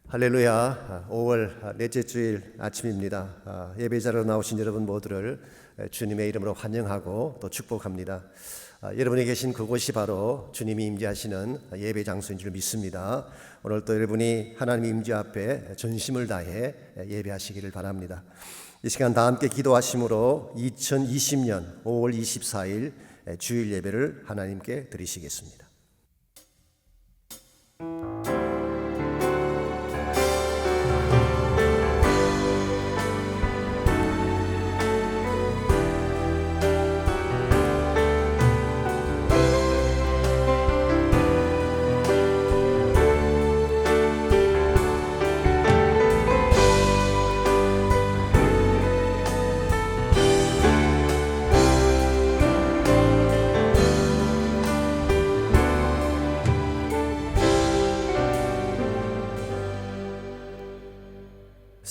할렐루야. 5월 넷째 주일 아침입니다. 예배자로 나오신 여러분 모두를 주님의 이름으로 환영하고 또 축복합니다. 여러분이 계신 그곳이 바로 주님이 임재하시는 예배 장소인 줄 믿습니다. 오늘 또 여러분이 하나님 임재 앞에 전심을 다해 예배하시기를 바랍니다. 이 시간 다 함께 기도하심으로 2020년 5월 24일 주일 예배를 하나님께 드리시겠습니다.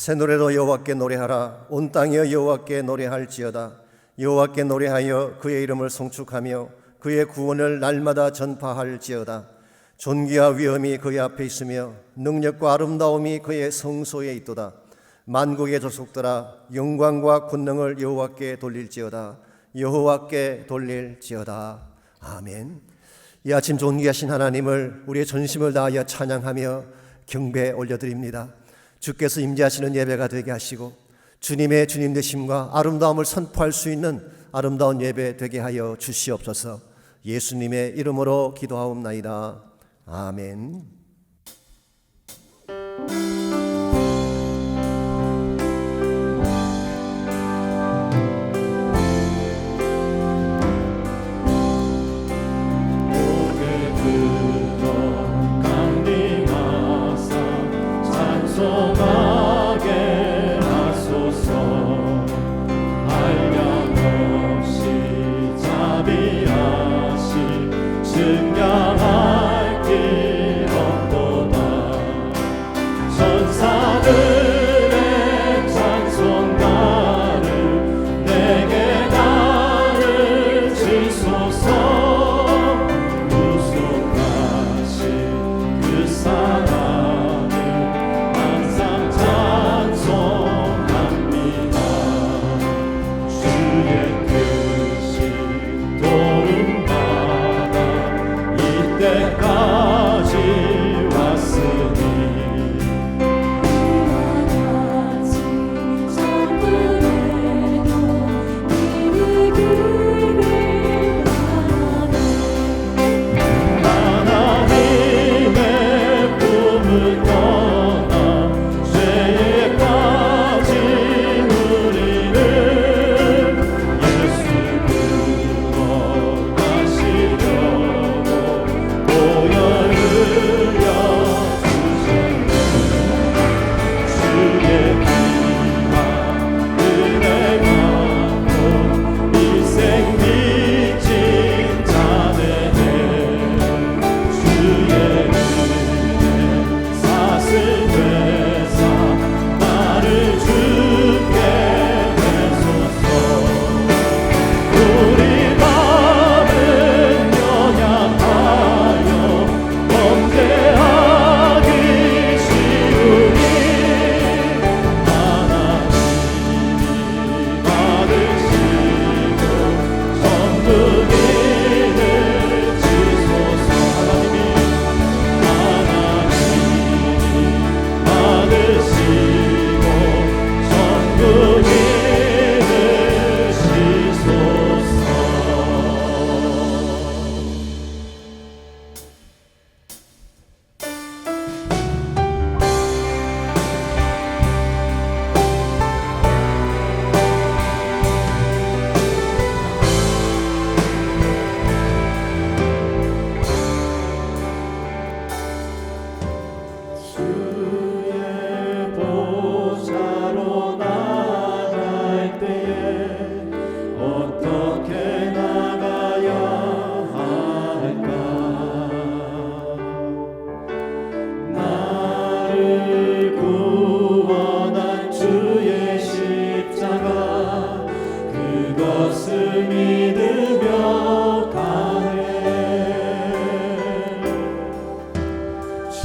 새 노래로 여호와께 노래하라. 온 땅이여 여호와께 노래할지어다. 여호와께 노래하여 그의 이름을 송축하며 그의 구원을 날마다 전파할지어다. 존귀와 위엄이 그의 앞에 있으며 능력과 아름다움이 그의 성소에 있도다. 만국의 족속들아 영광과 권능을 여호와께 돌릴지어다. 여호와께 돌릴지어다. 아멘. 이 아침 존귀하신 하나님을 우리의 전심을 다하여 찬양하며 경배 올려드립니다. 주께서 임재하시는 예배가 되게 하시고 주님의 주님 되심과 아름다움을 선포할 수 있는 아름다운 예배 되게 하여 주시옵소서. 예수님의 이름으로 기도하옵나이다. 아멘.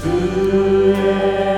주의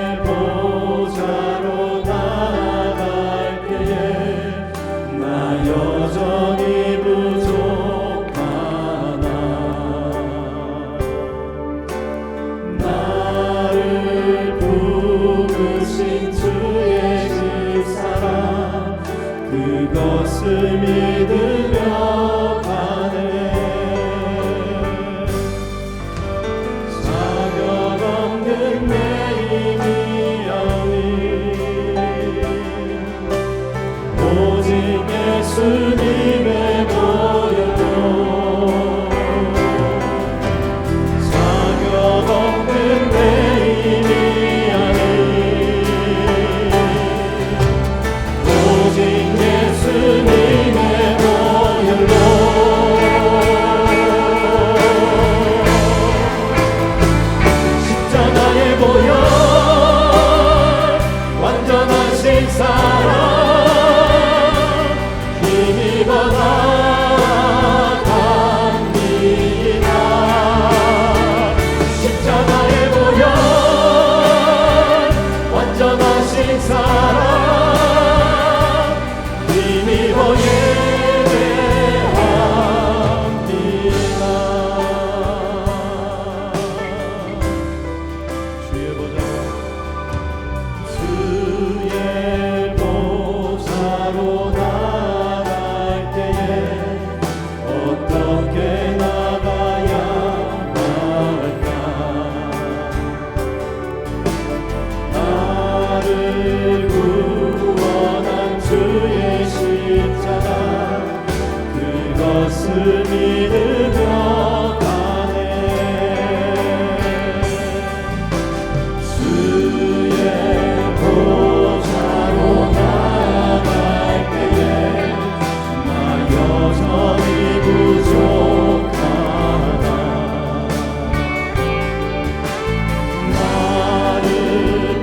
믿으며 가네. 주의 보좌로 나아갈 때에 나 여전히 부족하다. 나를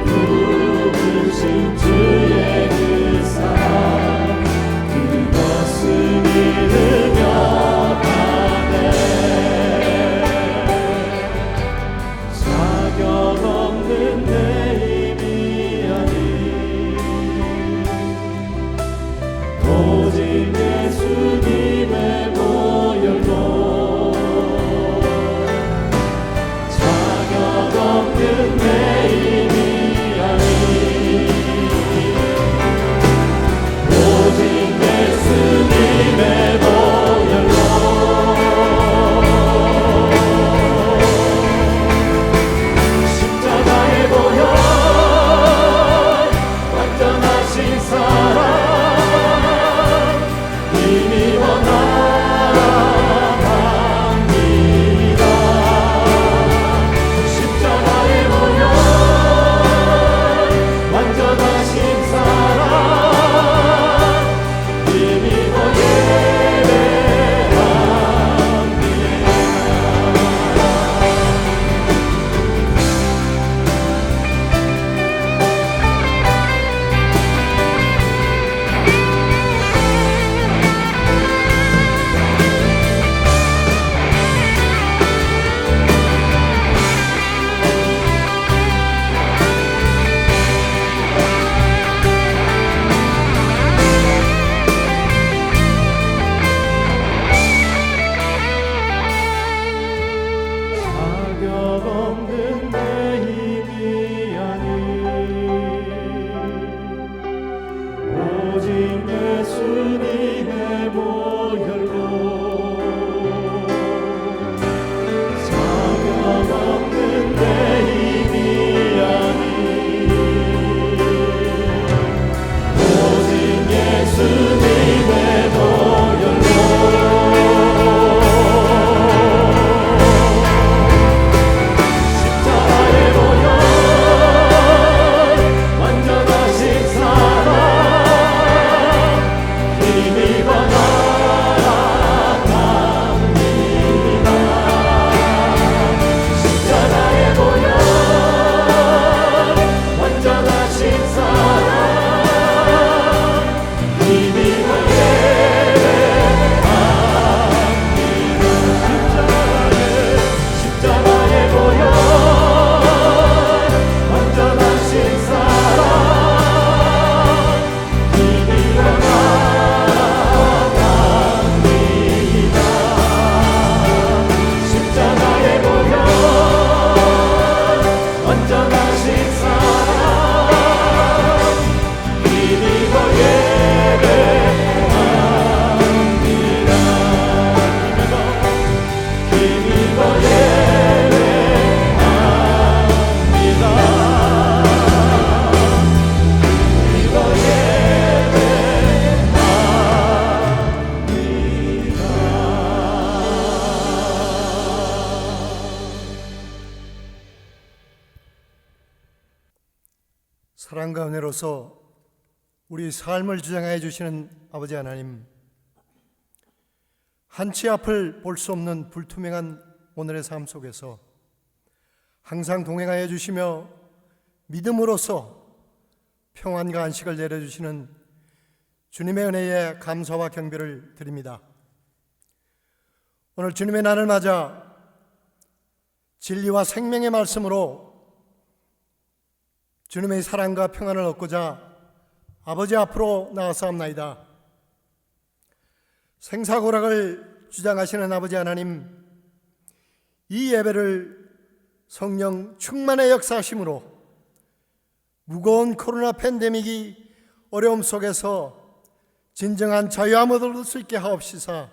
부르신 주의 그 사랑, 그것을 믿으며 가네. 자격 없는 내 힘이 아닌 오직 예수님의 보혈로, 자격 없는 내 힘이 아닌 오직 예수님의 보혈로, 십자가의 보혈, 완전하신 사랑, 힘입어 나아갑니다. 십자가의 보혈, 완전하신 사랑, 힘입어 예배합니다. 자격 없는 내 힘이 아닌 오직 예수님의 보혈로, 자격 없는 내 힘이 아닌 오직 예수님의 보혈로, 십자가의 보혈, 완전하신 사랑, 힘입어 나아갑니다. 십자가의 보혈, 완전하신 사랑, 힘입어 예배합니다. 십자가의 보혈, 완전하신 사랑, 힘입어 나아갑니다. 십자가의 보혈, 완전하신 사랑, 힘입어 예배합니다. 힘입어 예배합니다. 힘입어 사랑과 은혜로서 우리 삶을 주장해 주시는 아버지 하나님, 한치 앞을 볼 수 없는 불투명한 오늘의 삶 속에서 항상 동행하여 주시며 믿음으로써 평안과 안식을 내려주시는 주님의 은혜에 감사와 경배를 드립니다. 오늘 주님의 날을 맞아 진리와 생명의 말씀으로 주님의 사랑과 평안을 얻고자 아버지 앞으로 나아서옵나이다. 생사고락을 주장하시는 아버지 하나님, 이 예배를 성령 충만의 역사하심으로 무거운 코로나 팬데믹이 어려움 속에서 진정한 자유함을 얻을 수 있게 하옵시사,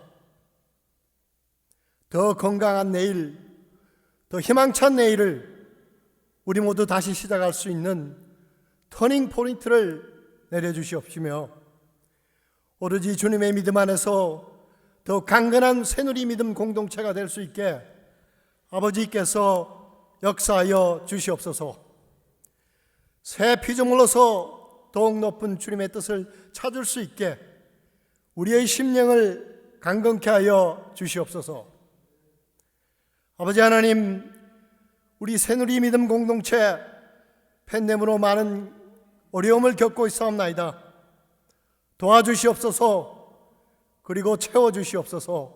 더 건강한 내일, 더 희망찬 내일을 우리 모두 다시 시작할 수 있는 터닝 포인트를 내려주시옵시며, 오로지 주님의 믿음 안에서 더 강건한 새누리 믿음 공동체가 될 수 있게 아버지께서 역사하여 주시옵소서. 새 피조물로서 더욱 높은 주님의 뜻을 찾을 수 있게 우리의 심령을 강건케 하여 주시옵소서. 아버지 하나님, 우리 새누리 믿음 공동체 팬데믹으로 많은 어려움을 겪고 있사옵나이다. 도와주시옵소서. 그리고 채워주시옵소서.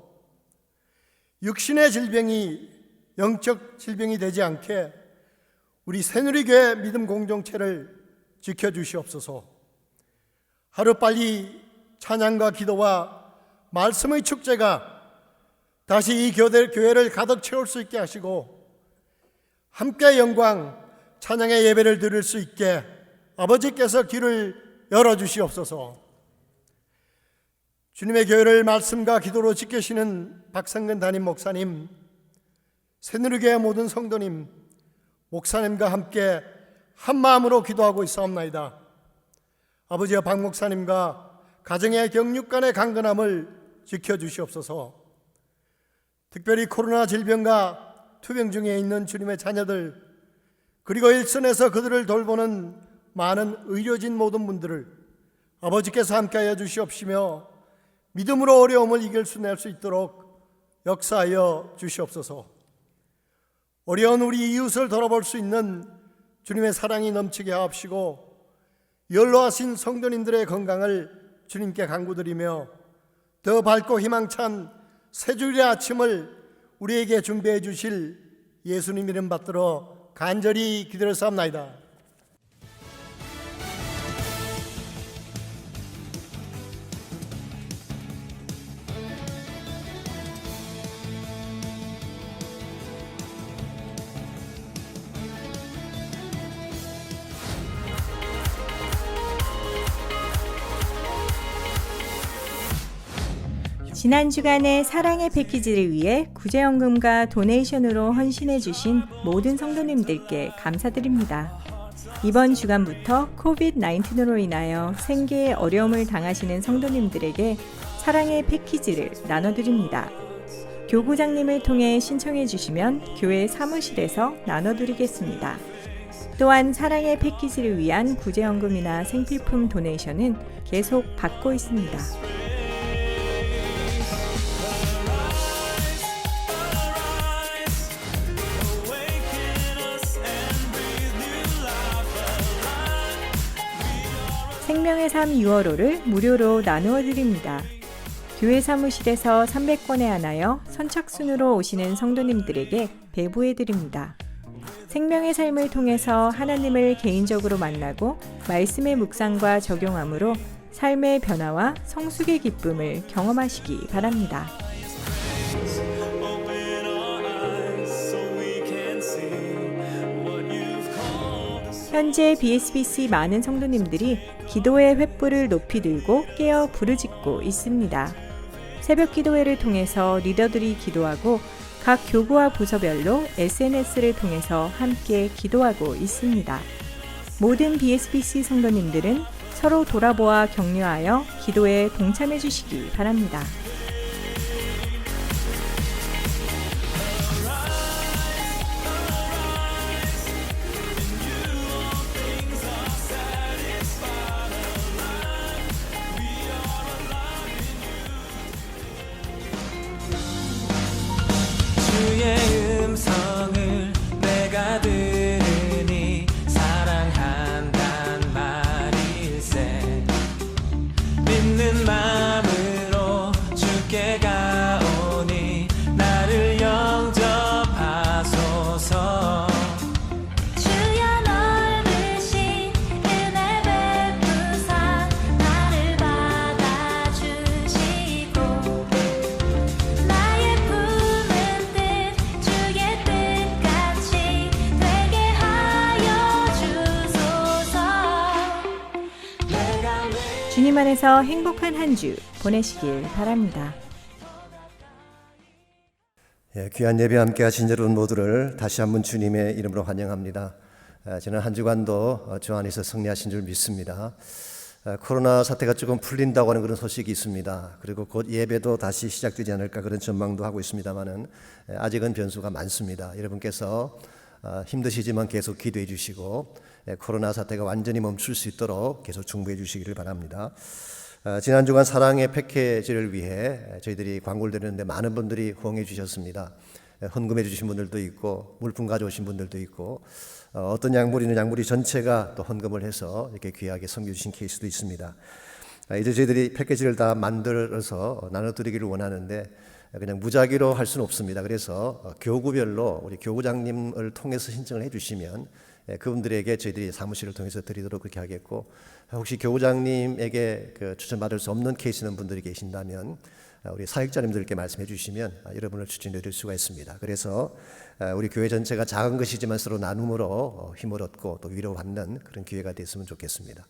육신의 질병이 영적 질병이 되지 않게 우리 새누리교회 믿음 공동체를 지켜주시옵소서. 하루빨리 찬양과 기도와 말씀의 축제가 다시 이 교회를 가득 채울 수 있게 하시고 함께 영광 찬양의 예배를 드릴 수 있게 아버지께서 길을 열어주시옵소서. 주님의 교회를 말씀과 기도로 지키시는 박상근 담임 목사님, 새누리교회 모든 성도님, 목사님과 함께 한 마음으로 기도하고 있사옵나이다. 아버지와 박 목사님과 가정의 경육간의 강건함을 지켜주시옵소서. 특별히 코로나 질병과 투병 중에 있는 주님의 자녀들, 그리고 일선에서 그들을 돌보는 많은 의료진 모든 분들을 아버지께서 함께하여 주시옵시며 믿음으로 어려움을 이길 수 낼 수 있도록 역사하여 주시옵소서. 어려운 우리 이웃을 돌아볼 수 있는 주님의 사랑이 넘치게 하옵시고 연로하신 성도님들의 건강을 주님께 간구드리며 더 밝고 희망찬 새 주일의 아침을 우리에게 준비해 주실 예수님 이름 받들어 간절히 기도하옵나이다. 지난 주간의 사랑의 패키지를 위해 구제연금과 도네이션으로 헌신해 주신 모든 성도님들께 감사드립니다. 이번 주간부터 코비드-19으로 인하여 생계에 어려움을 당하시는 성도님들에게 사랑의 패키지를 나눠드립니다. 교구장님을 통해 신청해 주시면 교회 사무실에서 나눠드리겠습니다. 또한 사랑의 패키지를 위한 구제연금이나 생필품 도네이션은 계속 받고 있습니다. 생명의 삶 6월호를 무료로 나누어 드립니다. 교회 사무실에서 300권에 한하여 선착순으로 오시는 성도님들에게 배부해 드립니다. 생명의 삶을 통해서 하나님을 개인적으로 만나고 말씀의 묵상과 적용함으로 삶의 변화와 성숙의 기쁨을 경험하시기 바랍니다. 현재 BSBC 많은 성도님들이 기도의 횃불을 높이 들고 깨어 부르짖고 있습니다. 새벽 기도회를 통해서 리더들이 기도하고 각 교구와 부서별로 SNS를 통해서 함께 기도하고 있습니다. 모든 BSBC 성도님들은 서로 돌아보아 격려하여 기도에 동참해 주시기 바랍니다. 주의 음성을 내가 들으니 사랑한단 말일세. 믿는 마음으로 주께 가오니 나를 영접하소서. 주여 넓으신 은혜 베푸사 나를 받아주시고 나의 품은 뜻 주의 뜻같이 되게 하여 주소서. 주님 안에서 행복한 한 주 보내시길 바랍니다. 귀한 예배 함께 하신 여러분 모두를 다시 한번 주님의 이름으로 환영합니다. 저는 한 주간도 주 안에서 승리하신 줄 믿습니다. 코로나 사태가 조금 풀린다고 하는 그런 소식이 있습니다. 그리고 곧 예배도 다시 시작되지 않을까 그런 전망도 하고 있습니다만은 아직은 변수가 많습니다. 여러분께서 힘드시지만 계속 기도해 주시고 코로나 사태가 완전히 멈출 수 있도록 계속 중보해 주시기를 바랍니다. 지난 주간 사랑의 패키지를 위해 저희들이 광고를 드렸는데 많은 분들이 호응해 주셨습니다. 헌금해 주신 분들도 있고 물품 가져오신 분들도 있고 어떤 양물이는 양물이 전체가 또 헌금을 해서 이렇게 귀하게 섬겨주신 케이스도 있습니다. 이제 저희들이 패키지를 다 만들어서 나눠드리기를 원하는데 그냥 무작위로 할 수는 없습니다. 그래서 교구별로 우리 교구장님을 통해서 신청을 해주시면 그분들에게 저희들이 사무실을 통해서 드리도록 그렇게 하겠고, 혹시 교구장님에게 추천받을 수 없는 케이스 있는 분들이 계신다면 우리 사역자님들께 말씀해 주시면 여러분을 추천해 드릴 수가 있습니다. 그래서 우리 교회 전체가 작은 것이지만 서로 나눔으로 힘을 얻고 또 위로받는 그런 기회가 됐으면 좋겠습니다.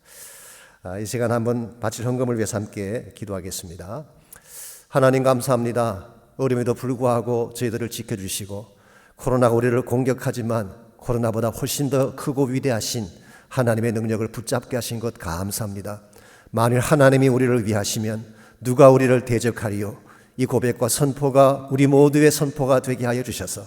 이 시간 한번 바칠 헌금을 위해서 함께 기도하겠습니다. 하나님 감사합니다. 어려움에도 불구하고 저희들을 지켜주시고 코로나가 우리를 공격하지만 코로나보다 훨씬 더 크고 위대하신 하나님의 능력을 붙잡게 하신 것 감사합니다. 만일 하나님이 우리를 위하시면 누가 우리를 대적하리요? 이 고백과 선포가 우리 모두의 선포가 되게 하여 주셔서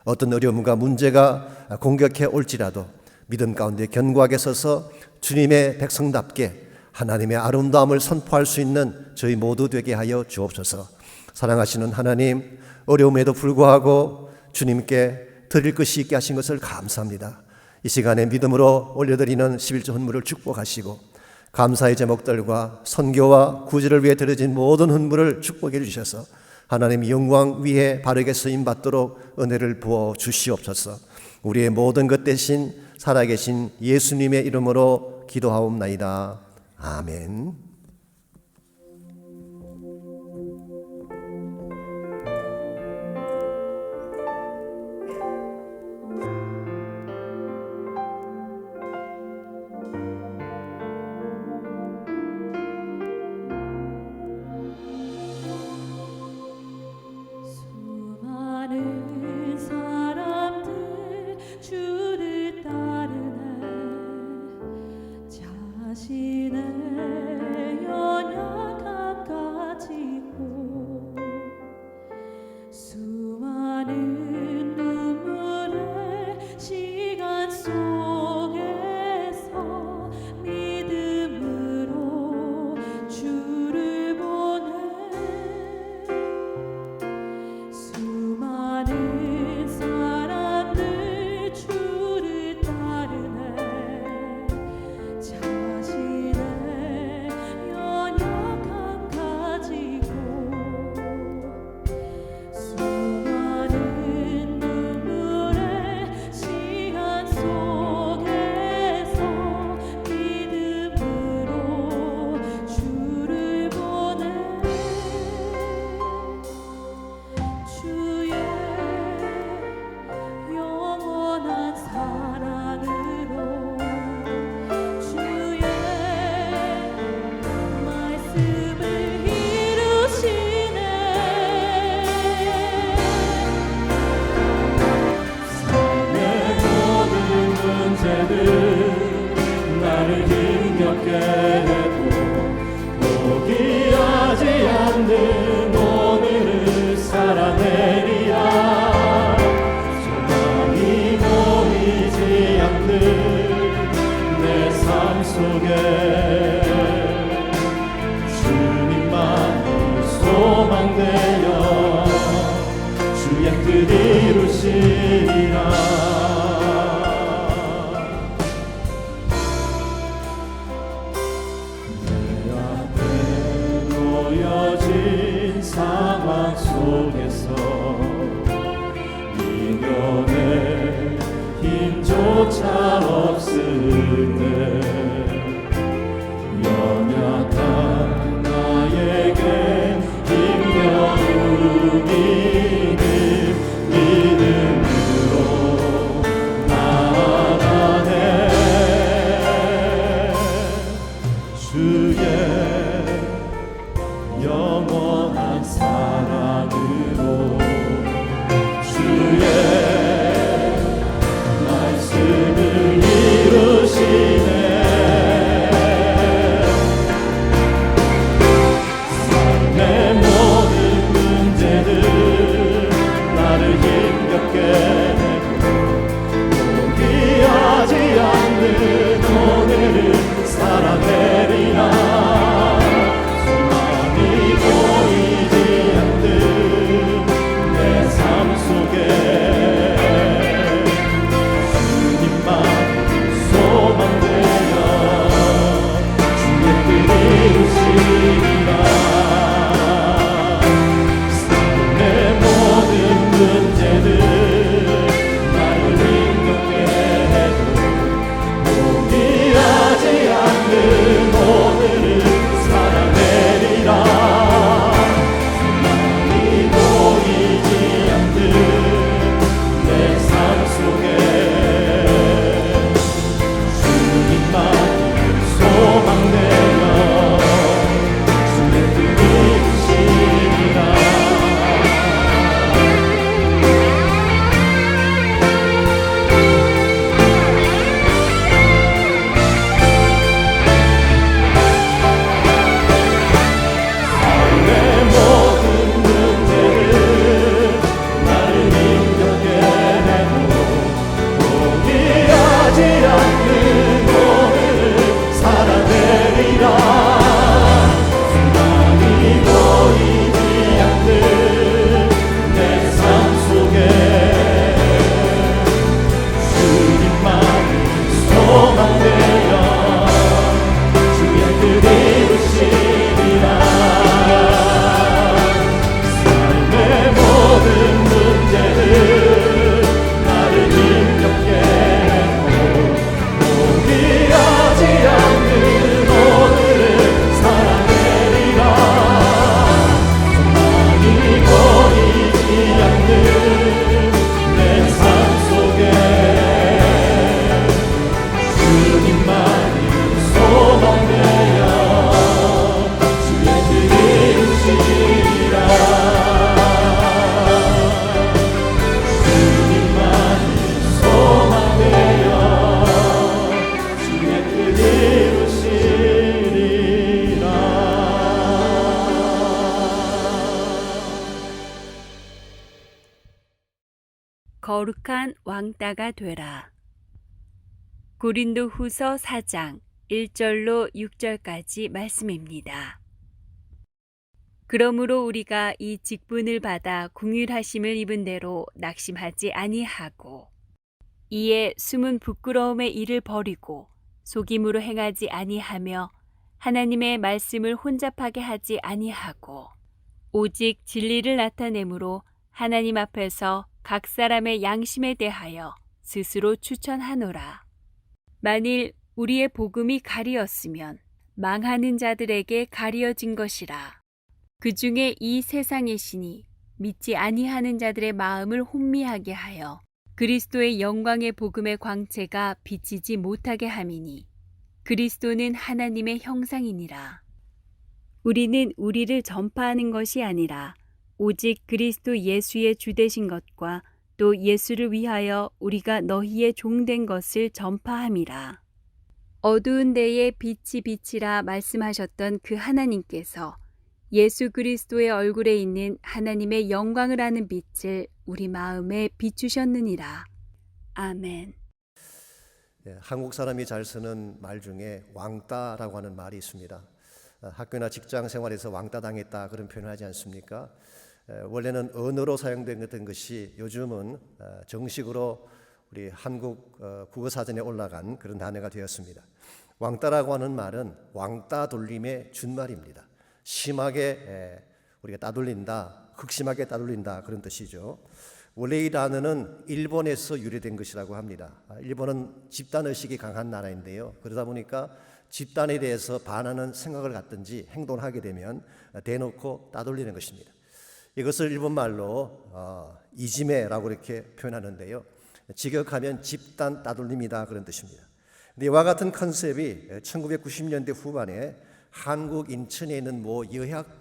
어떤 어려움과 문제가 공격해 올지라도 믿음 가운데 견고하게 서서 주님의 백성답게 하나님의 아름다움을 선포할 수 있는 저희 모두 되게 하여 주옵소서. 사랑하시는 하나님, 어려움에도 불구하고 주님께 드릴 것이 있게 하신 것을 감사합니다. 이 시간에 믿음으로 올려드리는 11조 헌물을 축복하시고 감사의 제목들과 선교와 구제를 위해 드려진 모든 헌물을 축복해 주셔서 하나님 영광 위에 바르게 쓰임받도록 은혜를 부어 주시옵소서. 우리의 모든 것 대신 살아계신 예수님의 이름으로 기도하옵나이다. 아멘. 수많은 사람들 주를 따르네. 자신의 연약함 가지고 수많은 눈물의 시간 속에서 믿음으로 주를 보내. 수많은 사람들 주를 따르네. 자신의 연약함 가지고 수많은 눈물의 시간 속에서 믿음으로 주를 보내. 주의 영원한 사랑으로 주의 말씀을 이루시네. 삶의 모든 문제들 나를 힘겹게 해도 포기하지 않는 오늘을 살아내리라. 소망이 보이지 않는 내 삶 속에 주님만 소망 되어 주의 뜻 이루시리라. 내 앞에 놓여진 상황 속에서 이겨낼 힘조차 없을 때 연약한 나에게 힘겨움이 믿음으로 나아가네. 주의 영원한 사랑으로 주의 말씀을 이루 오늘을 살아내리라. 소망이 보이지 않는 내 삶 속에 주님만 소망되어 주의 뜻 이루시리라. 삶의 모든 문제들 나를 힘겹게 해도 포기하지 않는 오늘을 살아내리라. 소망이 보이지 않는 내 삶 속에 주님만 소망되어 주의 뜻 이루시리라. 내 모든 문제를 나를 힘겹게 해도 포기하지 않는 오늘을 살아내리라. 소망이 보이지 않는 내 삶 속에 주님만 소망되어 주의 뜻 이루시리라. 삶의 모든 문제들 나를 힘겹게 해도 포기하지 않는 오늘을 살아내리라. 소망이 보이지 않는 내 삶 속에 주님만이 소망되어 주의 뜻 이루시리라. 주님만이 소망되어 주의 뜻 이루시리라. 거룩한 왕따가 되라. 고린도후서 4장 1절로 6절까지 말씀입니다. 그러므로 우리가 이 직분을 받아 궁휼하심을 입은 대로 낙심하지 아니하고 이에 숨은 부끄러움의 일을 버리고 속임으로 행하지 아니하며 하나님의 말씀을 혼잡하게 하지 아니하고 오직 진리를 나타내므로 하나님 앞에서 각 사람의 양심에 대하여 스스로 추천하노라. 만일 우리의 복음이 가리었으면 망하는 자들에게 가리어진 것이라. 그 중에 이 세상의 신이 믿지 아니하는 자들의 마음을 혼미하게 하여 그리스도의 영광의 복음의 광채가 비치지 못하게 함이니 그리스도는 하나님의 형상이니라. 우리는 우리를 전파하는 것이 아니라 오직 그리스도 예수의 주되신 것과 또 예수를 위하여 우리가 너희의 종된 것을 전파함이라. 어두운 데에 빛이 비치라 말씀하셨던 그 하나님께서 예수 그리스도의 얼굴에 있는 하나님의 영광을 아는 빛을 우리 마음에 비추셨느니라. 아멘. 한국 사람이 잘 쓰는 말 중에 왕따라고 하는 말이 있습니다. 학교나 직장 생활에서 왕따 당했다 그런 표현을 하지 않습니까? 원래는 언어로 사용된 것이 요즘은 정식으로 우리 한국 국어사전에 올라간 그런 단어가 되었습니다. 왕따라고 하는 말은 왕따 돌림의 준말입니다. 심하게 우리가 따돌린다, 극심하게 따돌린다 그런 뜻이죠. 원래 이 단어는 일본에서 유래된 것이라고 합니다. 일본은 집단의식이 강한 나라인데요. 그러다 보니까 집단에 대해서 반하는 생각을 갖든지 행동을 하게 되면 대놓고 따돌리는 것입니다. 이것을 일본말로 이지메라고 이렇게 표현하는데요. 직역하면 집단 따돌림이다 그런 뜻입니다. 근데 이와 같은 컨셉이 1990년대 후반에 한국 인천에 있는 모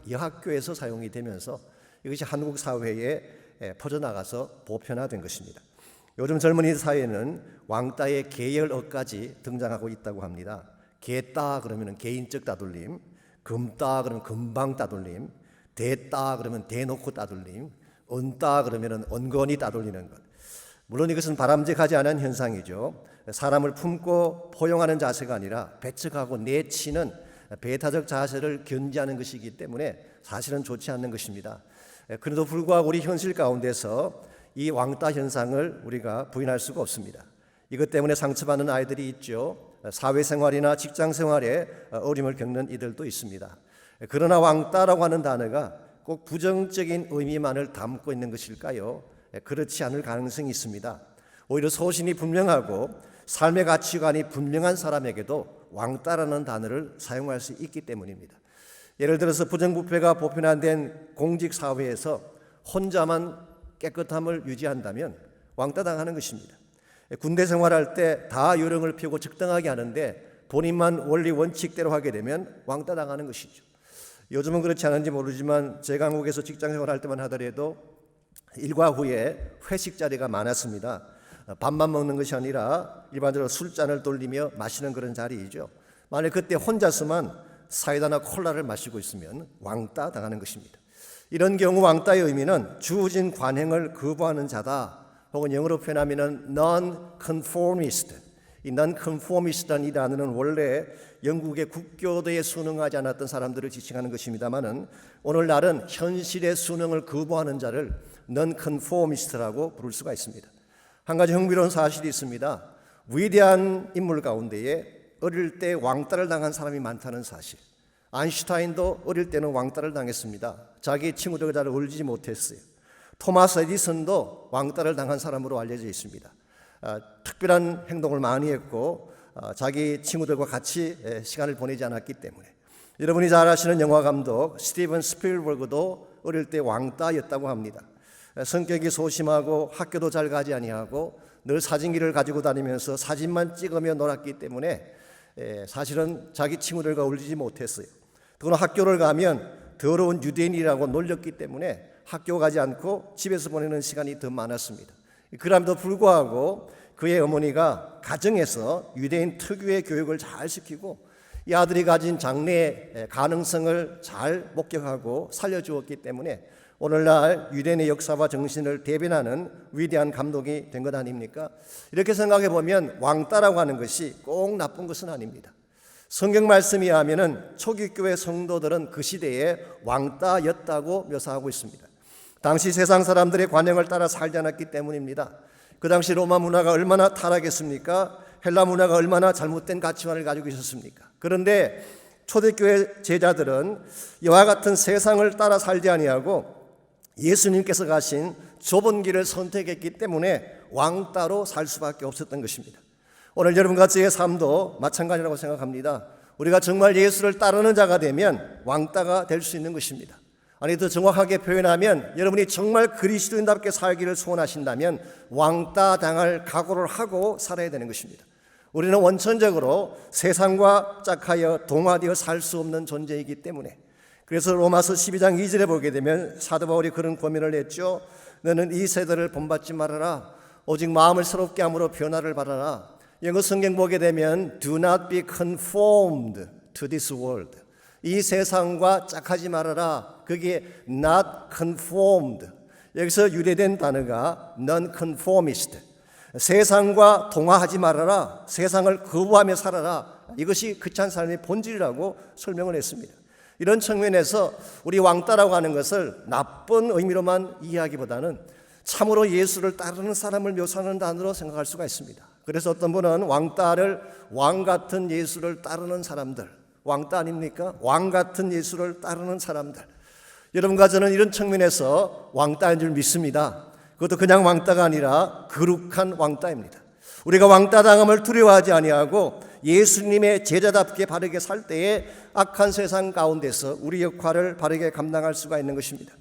여학교에서 사용이 되면서 이것이 한국 사회에 퍼져나가서 보편화된 것입니다. 요즘 젊은이 사회에는 왕따의 계열어까지 등장하고 있다고 합니다. 개따 그러면 개인적 따돌림, 금따 그러면 금방 따돌림, 대따 그러면 대놓고 따돌림, 언따 그러면 언건히 따돌리는 것. 물론 이것은 바람직하지 않은 현상이죠. 사람을 품고 포용하는 자세가 아니라 배척하고 내치는 배타적 자세를 견지하는 것이기 때문에 사실은 좋지 않는 것입니다. 그래도 불구하고 우리 현실 가운데서 이 왕따 현상을 우리가 부인할 수가 없습니다. 이것 때문에 상처받는 아이들이 있죠. 사회생활이나 직장생활에 어려움을 겪는 이들도 있습니다. 그러나 왕따라고 하는 단어가 꼭 부정적인 의미만을 담고 있는 것일까요? 그렇지 않을 가능성이 있습니다. 오히려 소신이 분명하고 삶의 가치관이 분명한 사람에게도 왕따라는 단어를 사용할 수 있기 때문입니다. 예를 들어서 부정부패가 보편화된 공직사회에서 혼자만 깨끗함을 유지한다면 왕따당하는 것입니다. 군대 생활할 때 다 요령을 피우고 적당하게 하는데 본인만 원리 원칙대로 하게 되면 왕따당하는 것이죠. 요즘은 그렇지 않은지 모르지만 제 강국에서 직장 생활할 때만 하더라도 일과 후에 회식 자리가 많았습니다. 밥만 먹는 것이 아니라 일반적으로 술잔을 돌리며 마시는 그런 자리이죠. 만약 그때 혼자서만 사이다나 콜라를 마시고 있으면 왕따 당하는 것입니다. 이런 경우 왕따의 의미는 주어진 관행을 거부하는 자다, 혹은 영어로 표현하면 non-conformist. 이 non-conformist라는 이 단어는 원래 영국의 국교도에 순응하지 않았던 사람들을 지칭하는 것입니다만은 오늘날은 현실의 순응을 거부하는 자를 non-conformist라고 부를 수가 있습니다. 한 가지 흥미로운 사실이 있습니다. 위대한 인물 가운데에 어릴 때 왕따를 당한 사람이 많다는 사실. 아인슈타인도 어릴 때는 왕따를 당했습니다. 자기 친구들과 잘 어울리지 못했어요. 토마스 에디슨도 왕따를 당한 사람으로 알려져 있습니다. 특별한 행동을 많이 했고 자기 친구들과 같이 시간을 보내지 않았기 때문에. 여러분이 잘 아시는 영화감독 스티븐 스필버그도 어릴 때 왕따였다고 합니다. 성격이 소심하고 학교도 잘 가지 아니하고 늘 사진기를 가지고 다니면서 사진만 찍으며 놀았기 때문에 사실은 자기 친구들과 어울리지 못했어요. 더구나 학교를 가면 더러운 유대인이라고 놀렸기 때문에 학교 가지 않고 집에서 보내는 시간이 더 많았습니다. 그럼에도 불구하고 그의 어머니가 가정에서 유대인 특유의 교육을 잘 시키고 이 아들이 가진 장래의 가능성을 잘 목격하고 살려주었기 때문에 오늘날 유대인의 역사와 정신을 대변하는 위대한 감독이 된 것 아닙니까? 이렇게 생각해 보면 왕따라고 하는 것이 꼭 나쁜 것은 아닙니다. 성경 말씀에 의하면 초기 교회 성도들은 그 시대에 왕따였다고 묘사하고 있습니다. 당시 세상 사람들의 관행을 따라 살지 않았기 때문입니다. 그 당시 로마 문화가 얼마나 타락했습니까? 헬라 문화가 얼마나 잘못된 가치관을 가지고 있었습니까? 그런데 초대교회 제자들은 이와 같은 세상을 따라 살지 아니하고 예수님께서 가신 좁은 길을 선택했기 때문에 왕따로 살 수밖에 없었던 것입니다. 오늘 여러분과 저의 삶도 마찬가지라고 생각합니다. 우리가 정말 예수를 따르는 자가 되면 왕따가 될 수 있는 것입니다. 아니 더 정확하게 표현하면 여러분이 정말 그리스도인답게 살기를 소원하신다면 왕따 당할 각오를 하고 살아야 되는 것입니다. 우리는 원천적으로 세상과 짝하여 동화되어 살 수 없는 존재이기 때문에 그래서 로마서 12장 2절에 보게 되면 사도 바울이 그런 고민을 했죠. 너는 이 세대를 본받지 말아라. 오직 마음을 새롭게 함으로 변화를 받아라. 영어 성경 보게 되면 Do not be conformed to this world. 이 세상과 짝하지 말아라. 그게 not conformed. 여기서 유래된 단어가 non-conformist. 세상과 동화하지 말아라. 세상을 거부하며 살아라. 이것이 크리스찬 삶의 본질이라고 설명을 했습니다. 이런 측면에서 우리 왕따라고 하는 것을 나쁜 의미로만 이해하기보다는 참으로 예수를 따르는 사람을 묘사하는 단어로 생각할 수가 있습니다. 그래서 어떤 분은 왕따를 왕 같은 예수를 따르는 사람들, 왕따 아닙니까? 왕 같은 예수를 따르는 사람들. 여러분과 저는 이런 측면에서 왕따인 줄 믿습니다. 그것도 그냥 왕따가 아니라 거룩한 왕따입니다. 우리가 왕따 당함을 두려워하지 아니하고 예수님의 제자답게 바르게 살 때에 악한 세상 가운데서 우리 역할을 바르게 감당할 수가 있는 것입니다.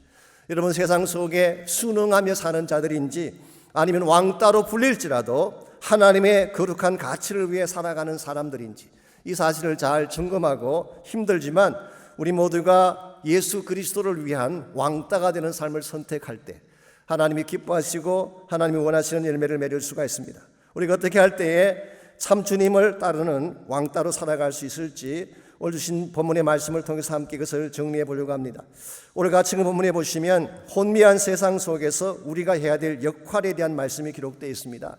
여러분 세상 속에 순응하며 사는 자들인지 아니면 왕따로 불릴지라도 하나님의 거룩한 가치를 위해 살아가는 사람들인지 이 사실을 잘 점검하고 힘들지만 우리 모두가 예수 그리스도를 위한 왕따가 되는 삶을 선택할 때 하나님이 기뻐하시고 하나님이 원하시는 열매를 맺을 수가 있습니다. 우리가 어떻게 할 때에 참 주님을 따르는 왕따로 살아갈 수 있을지 오늘 주신 본문의 말씀을 통해서 함께 그것을 정리해 보려고 합니다. 오늘 같이 그 본문에 보시면 혼미한 세상 속에서 우리가 해야 될 역할에 대한 말씀이 기록되어 있습니다.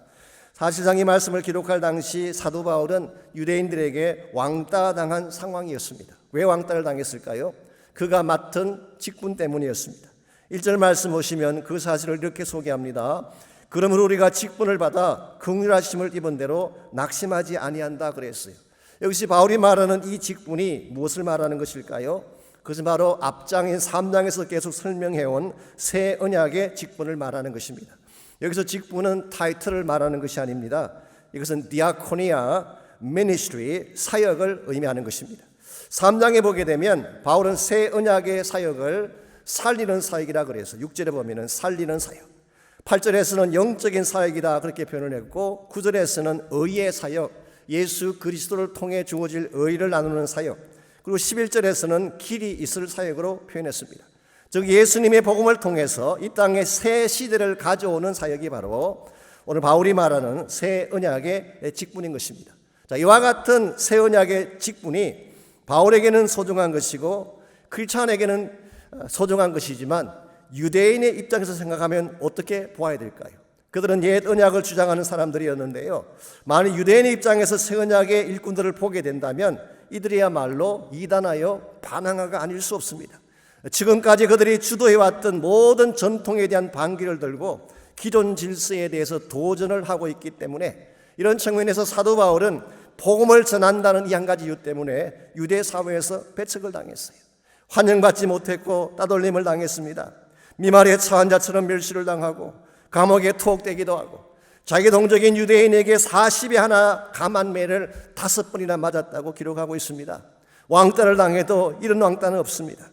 사실상 이 말씀을 기록할 당시 사도 바울은 유대인들에게 왕따당한 상황이었습니다. 왜 왕따를 당했을까요? 그가 맡은 직분 때문이었습니다. 1절 말씀 보시면 그 사실을 이렇게 소개합니다. 그러므로 우리가 직분을 받아 긍휼하심을 입은 대로 낙심하지 아니한다 그랬어요. 여기서 바울이 말하는 이 직분이 무엇을 말하는 것일까요? 그것은 바로 앞장인 3장에서 계속 설명해온 새 언약의 직분을 말하는 것입니다. 여기서 직분은 타이틀을 말하는 것이 아닙니다. 이것은 디아코니아, 미니스트리, 사역을 의미하는 것입니다. 3장에 보게 되면 바울은 새 언약의 사역을 살리는 사역이라 그래서 6절에 보면 살리는 사역, 8절에서는 영적인 사역이다 그렇게 표현을 했고 9절에서는 의의 사역, 예수 그리스도를 통해 주어질 의를 나누는 사역, 그리고 11절에서는 길이 있을 사역으로 표현했습니다. 즉 예수님의 복음을 통해서 이 땅에 새 시대를 가져오는 사역이 바로 오늘 바울이 말하는 새 언약의 직분인 것입니다. 자, 이와 같은 새 언약의 직분이 바울에게는 소중한 것이고 크리스찬에게는 소중한 것이지만 유대인의 입장에서 생각하면 어떻게 보아야 될까요? 그들은 옛 언약을 주장하는 사람들이었는데요. 만일 유대인의 입장에서 새 언약의 일꾼들을 보게 된다면 이들이야말로 이단하여 반항아가 아닐 수 없습니다. 지금까지 그들이 주도해왔던 모든 전통에 대한 반기를 들고 기존 질서에 대해서 도전을 하고 있기 때문에 이런 측면에서 사도 바울은 복음을 전한다는 이 한 가지 이유 때문에 유대 사회에서 배척을 당했어요. 환영받지 못했고 따돌림을 당했습니다. 미말의 처한 자처럼 멸시를 당하고 감옥에 투옥되기도 하고 자기 동족인 유대인에게 40에 하나 감한매를 5번이나 맞았다고 기록하고 있습니다. 왕따를 당해도 이런 왕따는 없습니다.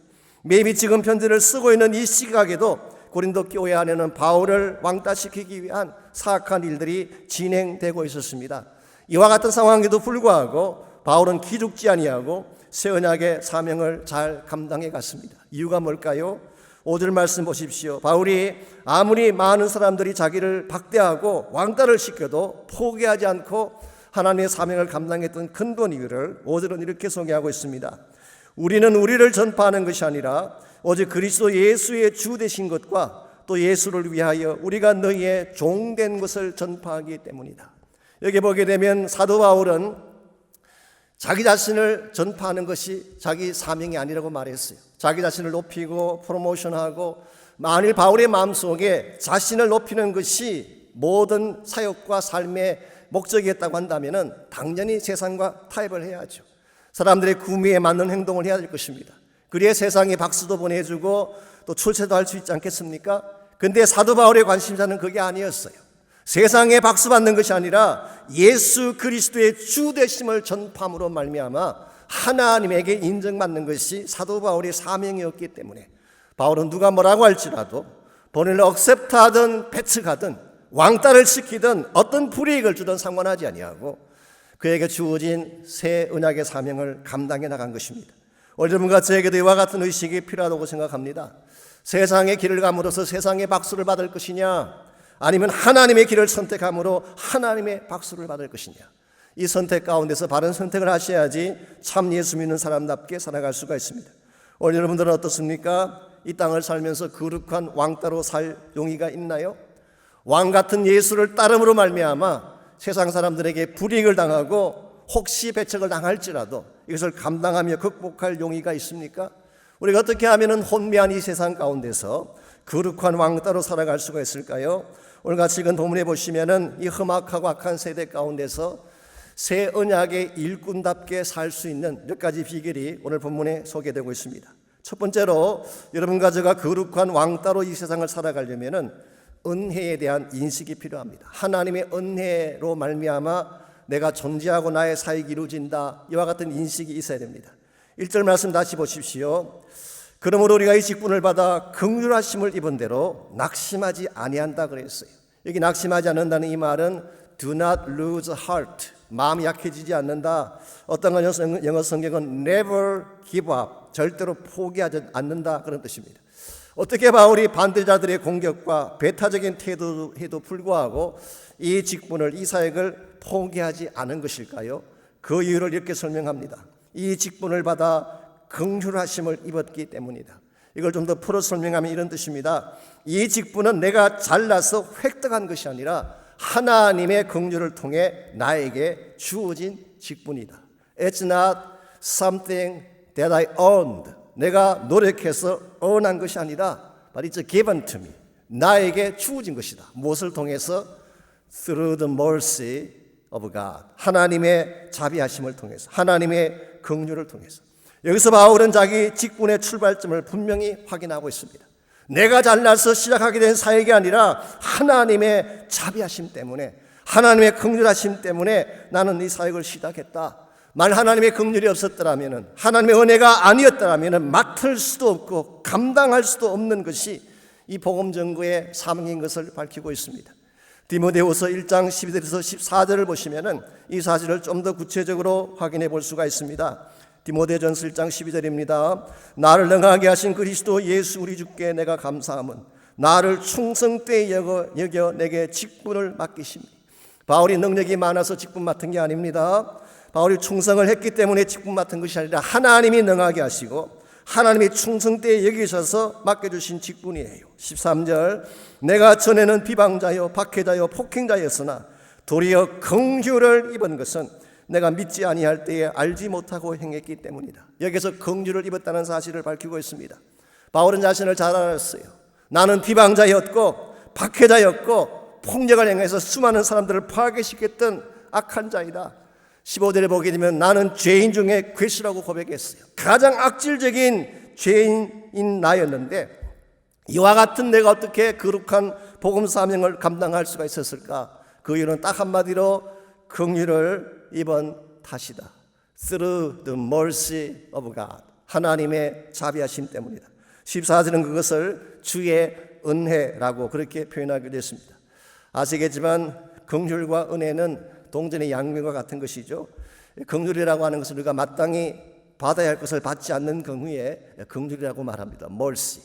매미 지금 편지를 쓰고 있는 이 시각에도 고린도 교회 안에는 바울을 왕따시키기 위한 사악한 일들이 진행되고 있었습니다. 이와 같은 상황에도 불구하고 바울은 기죽지 아니하고 새 언약의 사명을 잘 감당해 갔습니다. 이유가 뭘까요? 5절 말씀 보십시오. 바울이 아무리 많은 사람들이 자기를 박대하고 왕따를 시켜도 포기하지 않고 하나님의 사명을 감당했던 근본 이유를 5절은 이렇게 소개하고 있습니다. 우리는 우리를 전파하는 것이 아니라 오직 그리스도 예수의 주 되신 것과 또 예수를 위하여 우리가 너희의 종된 것을 전파하기 때문이다. 여기 보게 되면 사도 바울은 자기 자신을 전파하는 것이 자기 사명이 아니라고 말했어요. 자기 자신을 높이고 프로모션하고 만일 바울의 마음속에 자신을 높이는 것이 모든 사역과 삶의 목적이었다고 한다면 당연히 세상과 타협을 해야죠. 사람들의 구미에 맞는 행동을 해야 될 것입니다. 그래야 세상에 박수도 보내주고 또 출세도 할 수 있지 않겠습니까? 근데 사도 바울의 관심사는 그게 아니었어요. 세상에 박수 받는 것이 아니라 예수 그리스도의 주 되심을 전파함으로 말미암아 하나님에게 인정받는 것이 사도 바울의 사명이었기 때문에 바울은 누가 뭐라고 할지라도 본인을 억셉트하든 배척하든 왕따를 시키든 어떤 불이익을 주든 상관하지 아니하고 그에게 주어진 새 언약의 사명을 감당해 나간 것입니다. 오늘 여러분과 저에게도 이와 같은 의식이 필요하다고 생각합니다. 세상의 길을 감으로써 세상의 박수를 받을 것이냐 아니면 하나님의 길을 선택함으로 하나님의 박수를 받을 것이냐, 이 선택 가운데서 바른 선택을 하셔야지 참 예수 믿는 사람답게 살아갈 수가 있습니다. 오늘 여러분들은 어떻습니까? 이 땅을 살면서 거룩한 왕따로 살 용의가 있나요? 왕 같은 예수를 따름으로 말미암아 세상 사람들에게 불이익을 당하고 혹시 배척을 당할지라도 이것을 감당하며 극복할 용의가 있습니까? 우리가 어떻게 하면 혼미한 이 세상 가운데서 거룩한 왕따로 살아갈 수가 있을까요? 오늘 같이 읽은 본문에 보시면은 이 험악하고 악한 세대 가운데서 새 언약의 일꾼답게 살 수 있는 몇 가지 비결이 오늘 본문에 소개되고 있습니다. 첫 번째로 여러분과 제가 거룩한 왕따로 이 세상을 살아가려면은 은혜에 대한 인식이 필요합니다. 하나님의 은혜로 말미암아 내가 존재하고 나의 사역이 이루어진다, 이와 같은 인식이 있어야 됩니다. 1절 말씀 다시 보십시오. 그러므로 우리가 이 직분을 받아 긍휼하심을 입은 대로 낙심하지 아니한다 그랬어요. 여기 낙심하지 않는다는 이 말은 do not lose heart, 마음이 약해지지 않는다. 어떤 영어 성경은 never give up, 절대로 포기하지 않는다 그런 뜻입니다. 어떻게 바울이 반대자들의 공격과 배타적인 태도에도 불구하고 이 직분을, 이 사역을 포기하지 않은 것일까요? 그 이유를 이렇게 설명합니다. 이 직분을 받아 긍휼하심을 입었기 때문이다. 이걸 좀 더 풀어 설명하면 이런 뜻입니다. 이 직분은 내가 잘나서 획득한 것이 아니라 하나님의 긍휼을 통해 나에게 주어진 직분이다. It's not something that I earned. 내가 노력해서 earn한 것이 아니라 but it's given to me. 나에게 주어진 것이다. 무엇을 통해서? Through the mercy of God. 하나님의 자비하심을 통해서, 하나님의 긍휼을 통해서. 여기서 바울은 자기 직분의 출발점을 분명히 확인하고 있습니다. 내가 잘나서 시작하게 된 사역이 아니라 하나님의 자비하심 때문에, 하나님의 긍휼하심 때문에 나는 이 사역을 시작했다. 만약 하나님의 긍휼이 없었더라면, 하나님의 은혜가 아니었더라면 맡을 수도 없고 감당할 수도 없는 것이 이 복음 전거의 사명인 것을 밝히고 있습니다. 디모데후서 1장 12절에서 14절을 보시면은 이 사실을 좀 더 구체적으로 확인해 볼 수가 있습니다. 디모데전서 1장 12절입니다. 나를 능하게 하신 그리스도 예수 우리 주께 내가 감사함은 나를 충성되이 여겨 내게 직분을 맡기십니다. 바울이 능력이 많아서 직분 맡은 게 아닙니다. 바울이 충성을 했기 때문에 직분 맡은 것이 아니라 하나님이 능하게 하시고 하나님이 충성되이 여기셔서 맡겨주신 직분이에요. 13절 내가 전에는 비방자요 박해자요 폭행자였으나 도리어 긍휼을 입은 것은 내가 믿지 아니할 때에 알지 못하고 행했기 때문이다. 여기서 긍휼을 입었다는 사실을 밝히고 있습니다. 바울은 자신을 잘 알았어요. 나는 비방자였고 박해자였고 폭력을 행해서 수많은 사람들을 파괴시켰던 악한 자이다. 15절에 보게 되면 나는 죄인 중에 괴수라고 고백했어요. 가장 악질적인 죄인인 나였는데 이와 같은 내가 어떻게 거룩한 복음 사명을 감당할 수가 있었을까? 그 이유는 딱 한마디로 긍휼을 입은 탓이다. Through the mercy of God. 하나님의 자비하심 때문이다. 14절은 그것을 주의 은혜라고 그렇게 표현하기도 했습니다. 아시겠지만 긍휼과 은혜는 동전의 양면과 같은 것이죠. 긍휼이라고 하는 것은 우리가 마땅히 받아야 할 것을 받지 않는 경우에 긍휼이라고 말합니다. mercy.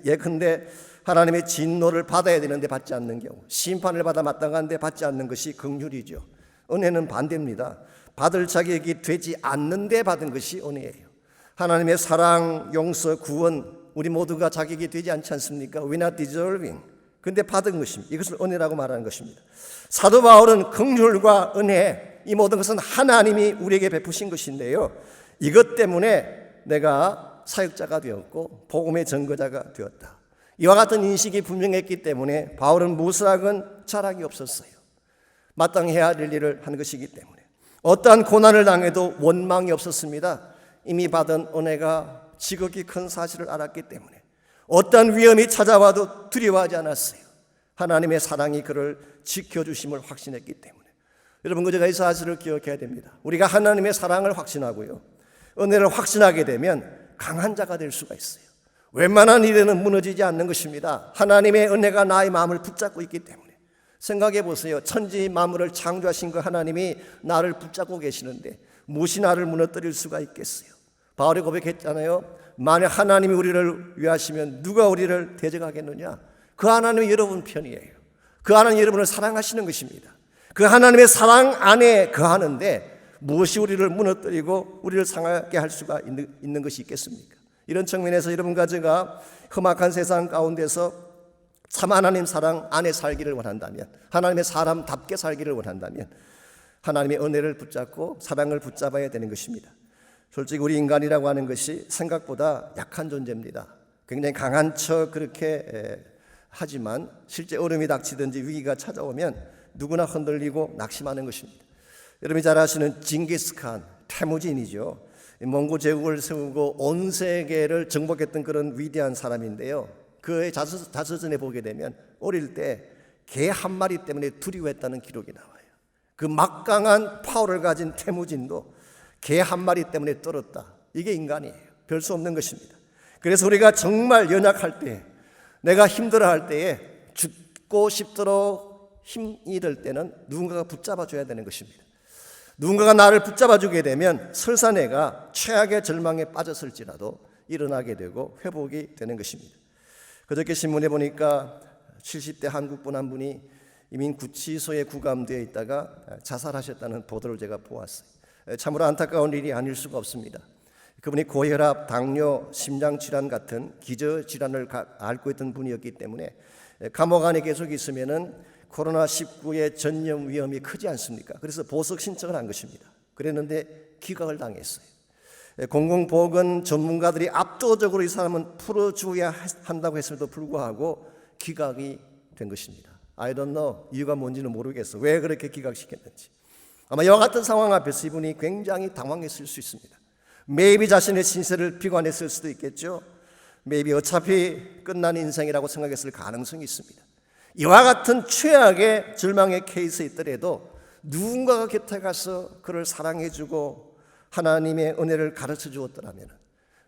예컨대 하나님의 진노를 받아야 되는데 받지 않는 경우, 심판을 받아 마땅한데 받지 않는 것이 긍휼이죠. 은혜는 반대입니다. 받을 자격이 되지 않는데 받은 것이 은혜예요. 하나님의 사랑, 용서, 구원 우리 모두가 자격이 되지 않지 않습니까? We're not deserving. 근데 받은 것입니다. 이것을 은혜라고 말하는 것입니다. 사도 바울은 긍휼과 은혜 이 모든 것은 하나님이 우리에게 베푸신 것인데요. 이것 때문에 내가 사역자가 되었고 복음의 전거자가 되었다. 이와 같은 인식이 분명했기 때문에 바울은 무수학은 자랑이 없었어요. 마땅히 해야 될 일을 한 것이기 때문에 어떠한 고난을 당해도 원망이 없었습니다. 이미 받은 은혜가 지극히 큰 사실을 알았기 때문에 어떠한 위험이 찾아와도 두려워하지 않았어요. 하나님의 사랑이 그를 지켜주심을 확신했기 때문에. 여러분 그제가 이 사실을 기억해야 됩니다. 우리가 하나님의 사랑을 확신하고요 은혜를 확신하게 되면 강한 자가 될 수가 있어요. 웬만한 일에는 무너지지 않는 것입니다. 하나님의 은혜가 나의 마음을 붙잡고 있기 때문에. 생각해 보세요. 천지 만물을 창조하신 그 하나님이 나를 붙잡고 계시는데 무엇이 나를 무너뜨릴 수가 있겠어요? 바울이 고백했잖아요. 만약 하나님이 우리를 위하시면 누가 우리를 대적하겠느냐? 그 하나님이 여러분 편이에요. 그 하나님이 여러분을 사랑하시는 것입니다. 그 하나님의 사랑 안에 거하는데 무엇이 우리를 무너뜨리고 우리를 상하게 할 수가 있는 것이 있겠습니까? 이런 측면에서 여러분과 제가 험악한 세상 가운데서 참 하나님 사랑 안에 살기를 원한다면, 하나님의 사람답게 살기를 원한다면 하나님의 은혜를 붙잡고 사랑을 붙잡아야 되는 것입니다. 솔직히 우리 인간이라고 하는 것이 생각보다 약한 존재입니다. 굉장히 강한 척 그렇게 하지만 실제 어려움이 닥치든지 위기가 찾아오면 누구나 흔들리고 낙심하는 것입니다. 여러분이 잘 아시는 징기스칸, 태무진이죠. 몽고 제국을 세우고 온 세계를 정복했던 그런 위대한 사람인데요. 그의 자서전에 보게 되면 어릴 때 개 한 마리 때문에 두려워했다는 기록이 나와요. 그 막강한 파워를 가진 태무진도 개 한 마리 때문에 떨었다. 이게 인간이에요. 별 수 없는 것입니다. 그래서 우리가 정말 연약할 때, 내가 힘들어할 때에 죽고 싶도록 힘이 들 때는 누군가가 붙잡아줘야 되는 것입니다. 누군가가 나를 붙잡아주게 되면 설사 내가 최악의 절망에 빠졌을지라도 일어나게 되고 회복이 되는 것입니다. 그저께 신문에 보니까 70대 한국분 한 분이 이민 구치소에 구감되어 있다가 자살하셨다는 보도를 제가 보았어요. 참으로 안타까운 일이 아닐 수가 없습니다. 그분이 고혈압, 당뇨, 심장질환 같은 기저질환을 앓고 있던 분이었기 때문에 감옥 안에 계속 있으면은 코로나19의 전염 위험이 크지 않습니까? 그래서 보석 신청을 한 것입니다. 그랬는데 기각을 당했어요. 공공보건 전문가들이 압도적으로 이 사람은 풀어줘야 한다고 했음에도 불구하고 기각이 된 것입니다. I don't know. 이유가 뭔지는 모르겠어. 왜 그렇게 기각시켰는지. 아마 이와 같은 상황 앞에서 이분이 굉장히 당황했을 수 있습니다. maybe 자신의 신세를 비관했을 수도 있겠죠. maybe 어차피 끝난 인생이라고 생각했을 가능성이 있습니다. 이와 같은 최악의 절망의 케이스에 있더라도 누군가가 곁에 가서 그를 사랑해주고 하나님의 은혜를 가르쳐 주었더라면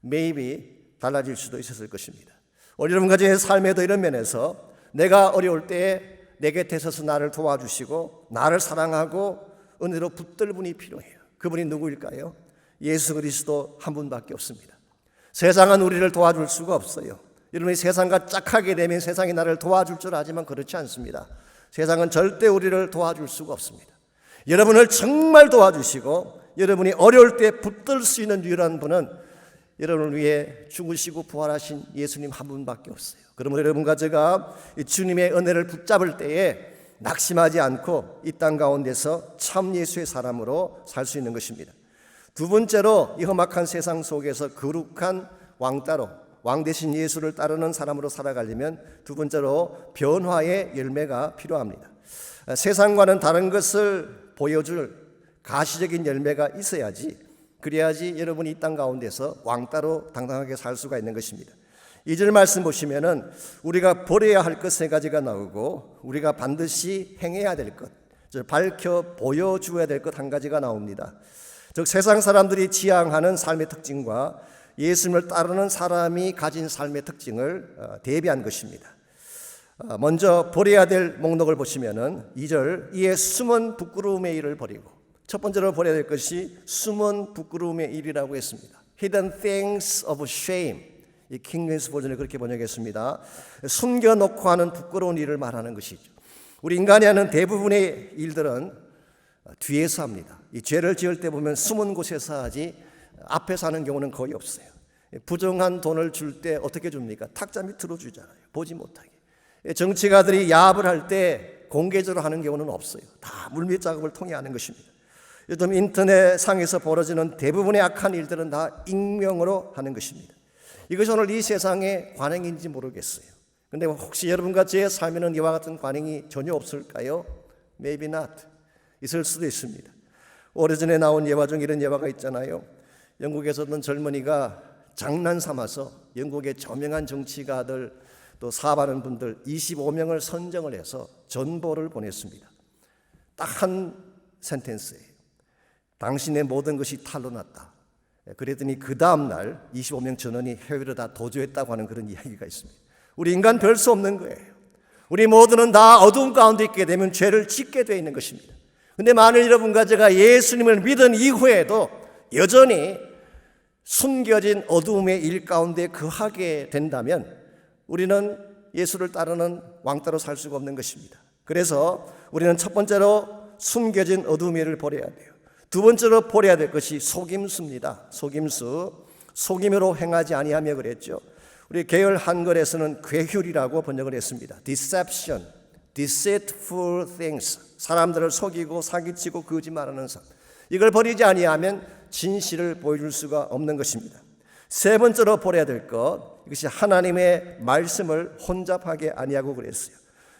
maybe 달라질 수도 있었을 것입니다. 우리 여러분 가정의 삶에도 이런 면에서 내가 어려울 때에 내 곁에 서서 나를 도와주시고 나를 사랑하고 은혜로 붙들 분이 필요해요. 그분이 누구일까요? 예수 그리스도 한 분밖에 없습니다. 세상은 우리를 도와줄 수가 없어요. 여러분이 세상과 짝하게 되면 세상이 나를 도와줄 줄 아지만 그렇지 않습니다. 세상은 절대 우리를 도와줄 수가 없습니다. 여러분을 정말 도와주시고 여러분이 어려울 때 붙들 수 있는 유일한 분은 여러분을 위해 죽으시고 부활하신 예수님 한 분밖에 없어요. 그러므로 여러분과 제가 주님의 은혜를 붙잡을 때에 낙심하지 않고 이 땅 가운데서 참 예수의 사람으로 살 수 있는 것입니다. 두 번째로 이 험악한 세상 속에서 거룩한 왕따로 왕 대신 예수를 따르는 사람으로 살아가려면 두 번째로 변화의 열매가 필요합니다. 세상과는 다른 것을 보여줄 가시적인 열매가 있어야지, 그래야지 여러분이 이 땅 가운데서 왕따로 당당하게 살 수가 있는 것입니다. 2절 말씀 보시면은 우리가 버려야 할 것 세 가지가 나오고 우리가 반드시 행해야 될 것, 밝혀 보여주어야 될 것 한 가지가 나옵니다. 즉 세상 사람들이 지향하는 삶의 특징과 예수님을 따르는 사람이 가진 삶의 특징을 대비한 것입니다. 먼저 버려야 될 목록을 보시면은 2절 이에 숨은 부끄러움의 일을 버리고, 첫 번째로 버려야 될 것이 숨은 부끄러움의 일이라고 했습니다. Hidden things of shame. 이 킹제임스 버전에 그렇게 번역했습니다. 숨겨놓고 하는 부끄러운 일을 말하는 것이죠. 우리 인간이 하는 대부분의 일들은 뒤에서 합니다. 이 죄를 지을 때 보면 숨은 곳에서 하지 앞에서 하는 경우는 거의 없어요. 부정한 돈을 줄 때 어떻게 줍니까? 탁자 밑으로 주잖아요. 보지 못하게. 정치가들이 야합을 할 때 공개적으로 하는 경우는 없어요. 다 물밑 작업을 통해 하는 것입니다. 요즘 인터넷 상에서 벌어지는 대부분의 악한 일들은 다 익명으로 하는 것입니다. 이것이 오늘 이 세상의 관행인지 모르겠어요. 그런데 혹시 여러분과 제 삶에는 이와 같은 관행이 전혀 없을까요? Maybe not. 있을 수도 있습니다. 오래전에 나온 예화 중 이런 예화가 있잖아요. 영국에서 어떤 젊은이가 장난 삼아서 영국의 저명한 정치가들 또 사업하는 분들 25명을 선정을 해서 전보를 보냈습니다. 딱 한 센텐스예요. 당신의 모든 것이 탄로 났다. 그랬더니 그 다음날 25명 전원이 해외로 다 도주했다고 하는 그런 이야기가 있습니다. 우리 인간 별 수 없는 거예요. 우리 모두는 다 어두운 가운데 있게 되면 죄를 짓게 되어 있는 것입니다. 그런데 만일 여러분과 제가 예수님을 믿은 이후에도 여전히 숨겨진 어두움의 일 가운데 거하게 된다면 우리는 예수를 따르는 왕따로 살 수가 없는 것입니다. 그래서 우리는 첫 번째로 숨겨진 어두움의 일을 버려야 돼요. 두 번째로 버려야 될 것이 속임수입니다. 속임수. 속임으로 행하지 아니하며 그랬죠. 우리 계열 한글에서는 괴휼이라고 번역을 했습니다. Deception, deceitful things. 사람들을 속이고 사기치고 거짓말하는 삶. 이걸 버리지 아니하면 진실을 보여줄 수가 없는 것입니다. 세 번째로 버려야 될 것, 이것이 하나님의 말씀을 혼잡하게 아니하고 그랬어요.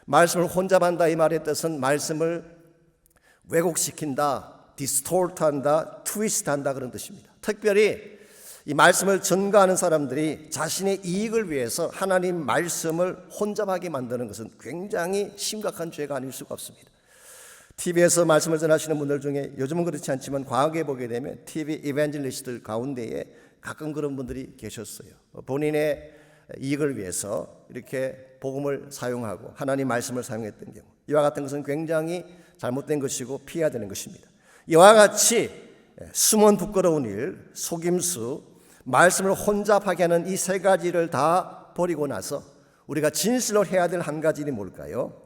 말씀을 혼잡한다 이 말의 뜻은 말씀을 왜곡시킨다, 디스토트한다, 트위스트한다 그런 뜻입니다. 특별히 이 말씀을 전가하는 사람들이 자신의 이익을 위해서 하나님 말씀을 혼잡하게 만드는 것은 굉장히 심각한 죄가 아닐 수가 없습니다. TV에서 말씀을 전하시는 분들 중에 요즘은 그렇지 않지만 과거에 보게 되면 TV 이벤젤리스트들 가운데에 가끔 그런 분들이 계셨어요. 본인의 이익을 위해서 이렇게 복음을 사용하고 하나님 말씀을 사용했던 경우, 이와 같은 것은 굉장히 잘못된 것이고 피해야 되는 것입니다. 이와 같이 숨은 부끄러운 일, 속임수, 말씀을 혼잡하게 하는 이 세 가지를 다 버리고 나서 우리가 진실로 해야 될 한 가지 일이 뭘까요?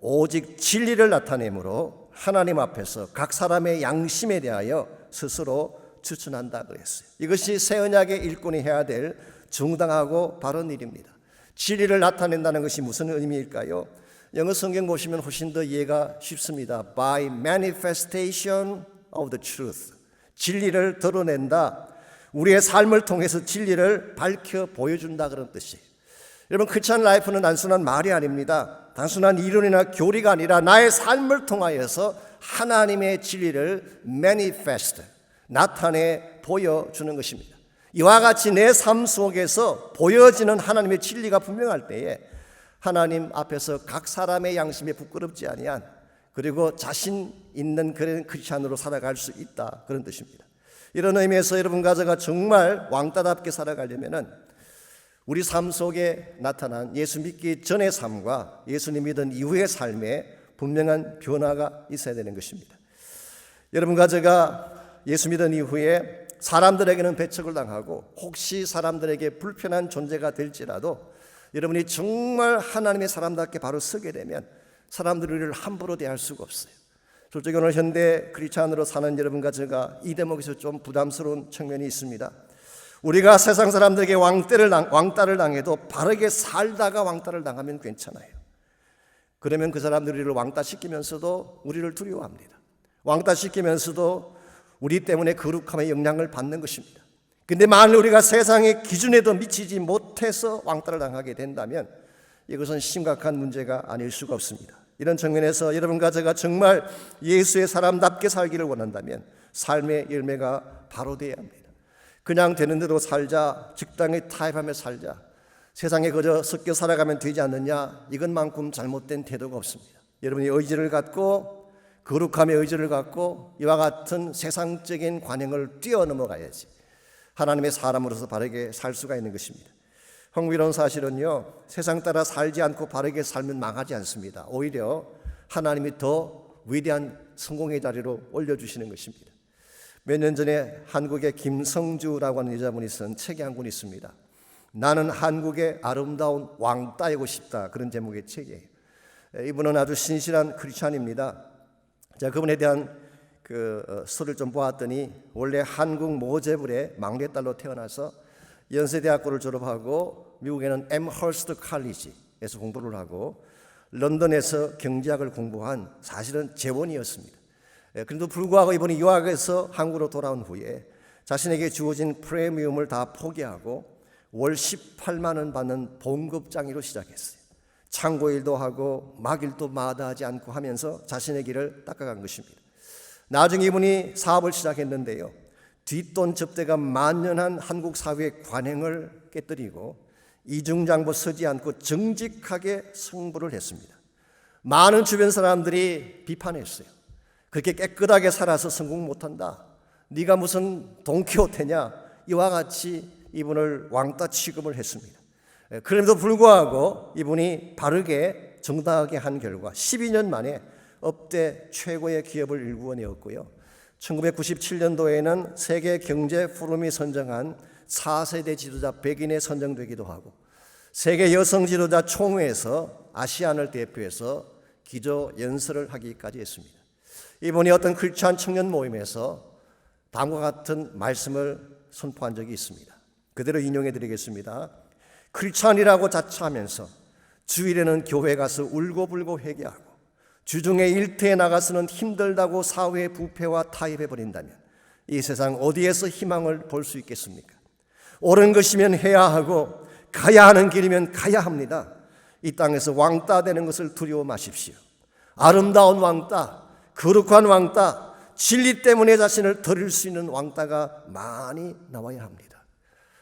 오직 진리를 나타내므로 하나님 앞에서 각 사람의 양심에 대하여 스스로 추천한다 그랬어요. 이것이 새 언약의 일꾼이 해야 될 정당하고 바른 일입니다. 진리를 나타낸다는 것이 무슨 의미일까요? 영어 성경 보시면 훨씬 더 이해가 쉽습니다. By manifestation of the truth. 진리를 드러낸다. 우리의 삶을 통해서 진리를 밝혀 보여준다 그런 뜻이에요. 여러분, 크리스천 라이프는 단순한 말이 아닙니다. 단순한 이론이나 교리가 아니라 나의 삶을 통하여서 하나님의 진리를 manifest, 나타내 보여주는 것입니다. 이와 같이 내 삶 속에서 보여지는 하나님의 진리가 분명할 때에 하나님 앞에서 각 사람의 양심에 부끄럽지 아니한, 그리고 자신 있는 그런 크리스찬으로 살아갈 수 있다 그런 뜻입니다. 이런 의미에서 여러분과 제가 정말 왕따답게 살아가려면은 우리 삶 속에 나타난 예수 믿기 전의 삶과 예수님 믿은 이후의 삶에 분명한 변화가 있어야 되는 것입니다. 여러분과 제가 예수 믿은 이후에 사람들에게는 배척을 당하고 혹시 사람들에게 불편한 존재가 될지라도 여러분이 정말 하나님의 사람답게 바로 서게 되면 사람들이 우리를 함부로 대할 수가 없어요. 솔직히 오늘 현대 크리스찬으로 사는 여러분과 제가 이 대목에서 좀 부담스러운 측면이 있습니다. 우리가 세상 사람들에게 왕따를 당해도 바르게 살다가 왕따를 당하면 괜찮아요. 그러면 그 사람들이 우리를 왕따시키면서도 우리를 두려워합니다. 왕따시키면서도 우리 때문에 거룩함의 영향을 받는 것입니다. 근데 만일 우리가 세상의 기준에도 미치지 못해서 왕따를 당하게 된다면 이것은 심각한 문제가 아닐 수가 없습니다. 이런 측면에서 여러분과 제가 정말 예수의 사람답게 살기를 원한다면 삶의 열매가 바로 되어야 합니다. 그냥 되는 대로 살자, 적당히 타협하며 살자, 세상에 그저 섞여 살아가면 되지 않느냐, 이것만큼 잘못된 태도가 없습니다. 여러분이 의지를 갖고, 거룩함의 의지를 갖고 이와 같은 세상적인 관행을 뛰어넘어가야지 하나님의 사람으로서 바르게 살 수가 있는 것입니다. 흥미로운 사실은요, 세상 따라 살지 않고 바르게 살면 망하지 않습니다. 오히려 하나님이 더 위대한 성공의 자리로 올려주시는 것입니다. 몇 년 전에 한국의 김성주라고 하는 여자분이 쓴 책이 한 권 있습니다. 나는 한국의 아름다운 왕따이고 싶다, 그런 제목의 책이에요. 이분은 아주 신실한 크리스찬입니다. 제가 그분에 대한 서를 좀 보았더니 원래 한국 모제불의 막내딸로 태어나서 연세대학교를 졸업하고 미국에는 엠허스트 칼리지에서 공부를 하고 런던에서 경제학을 공부한 사실은 재원이었습니다. 그런데도 불구하고 이번에 유학에서 한국으로 돌아온 후에 자신에게 주어진 프리미엄을 다 포기하고 월 18만 원 받는 봉급장이로 시작했어요. 창고일도 하고 막일도 마다하지 않고 하면서 자신의 길을 닦아간 것입니다. 나중에 이분이 사업을 시작했는데요, 뒷돈 접대가 만연한 한국 사회의 관행을 깨뜨리고 이중장부 서지 않고 정직하게 승부를 했습니다. 많은 주변 사람들이 비판했어요. 그렇게 깨끗하게 살아서 성공 못한다, 네가 무슨 돈키호테냐, 이와 같이 이분을 왕따 취급을 했습니다. 그럼에도 불구하고 이분이 바르게 정당하게 한 결과 12년 만에 업대 최고의 기업을 일구어내었고요. 1997년도에는 세계 경제 포럼이 선정한 4세대 지도자 100인에 선정되기도 하고 세계 여성 지도자 총회에서 아시안을 대표해서 기조 연설을 하기까지 했습니다. 이분이 어떤 크리스찬 청년 모임에서 다음과 같은 말씀을 선포한 적이 있습니다. 그대로 인용해 드리겠습니다. 크리스찬이라고 자처하면서 주일에는 교회 가서 울고불고 회개하고 주중에 일터에 나가서는 힘들다고 사회의 부패와 타협해 버린다면 이 세상 어디에서 희망을 볼 수 있겠습니까? 옳은 것이면 해야 하고 가야 하는 길이면 가야 합니다. 이 땅에서 왕따 되는 것을 두려워 마십시오. 아름다운 왕따, 거룩한 왕따, 진리 때문에 자신을 드릴 수 있는 왕따가 많이 나와야 합니다.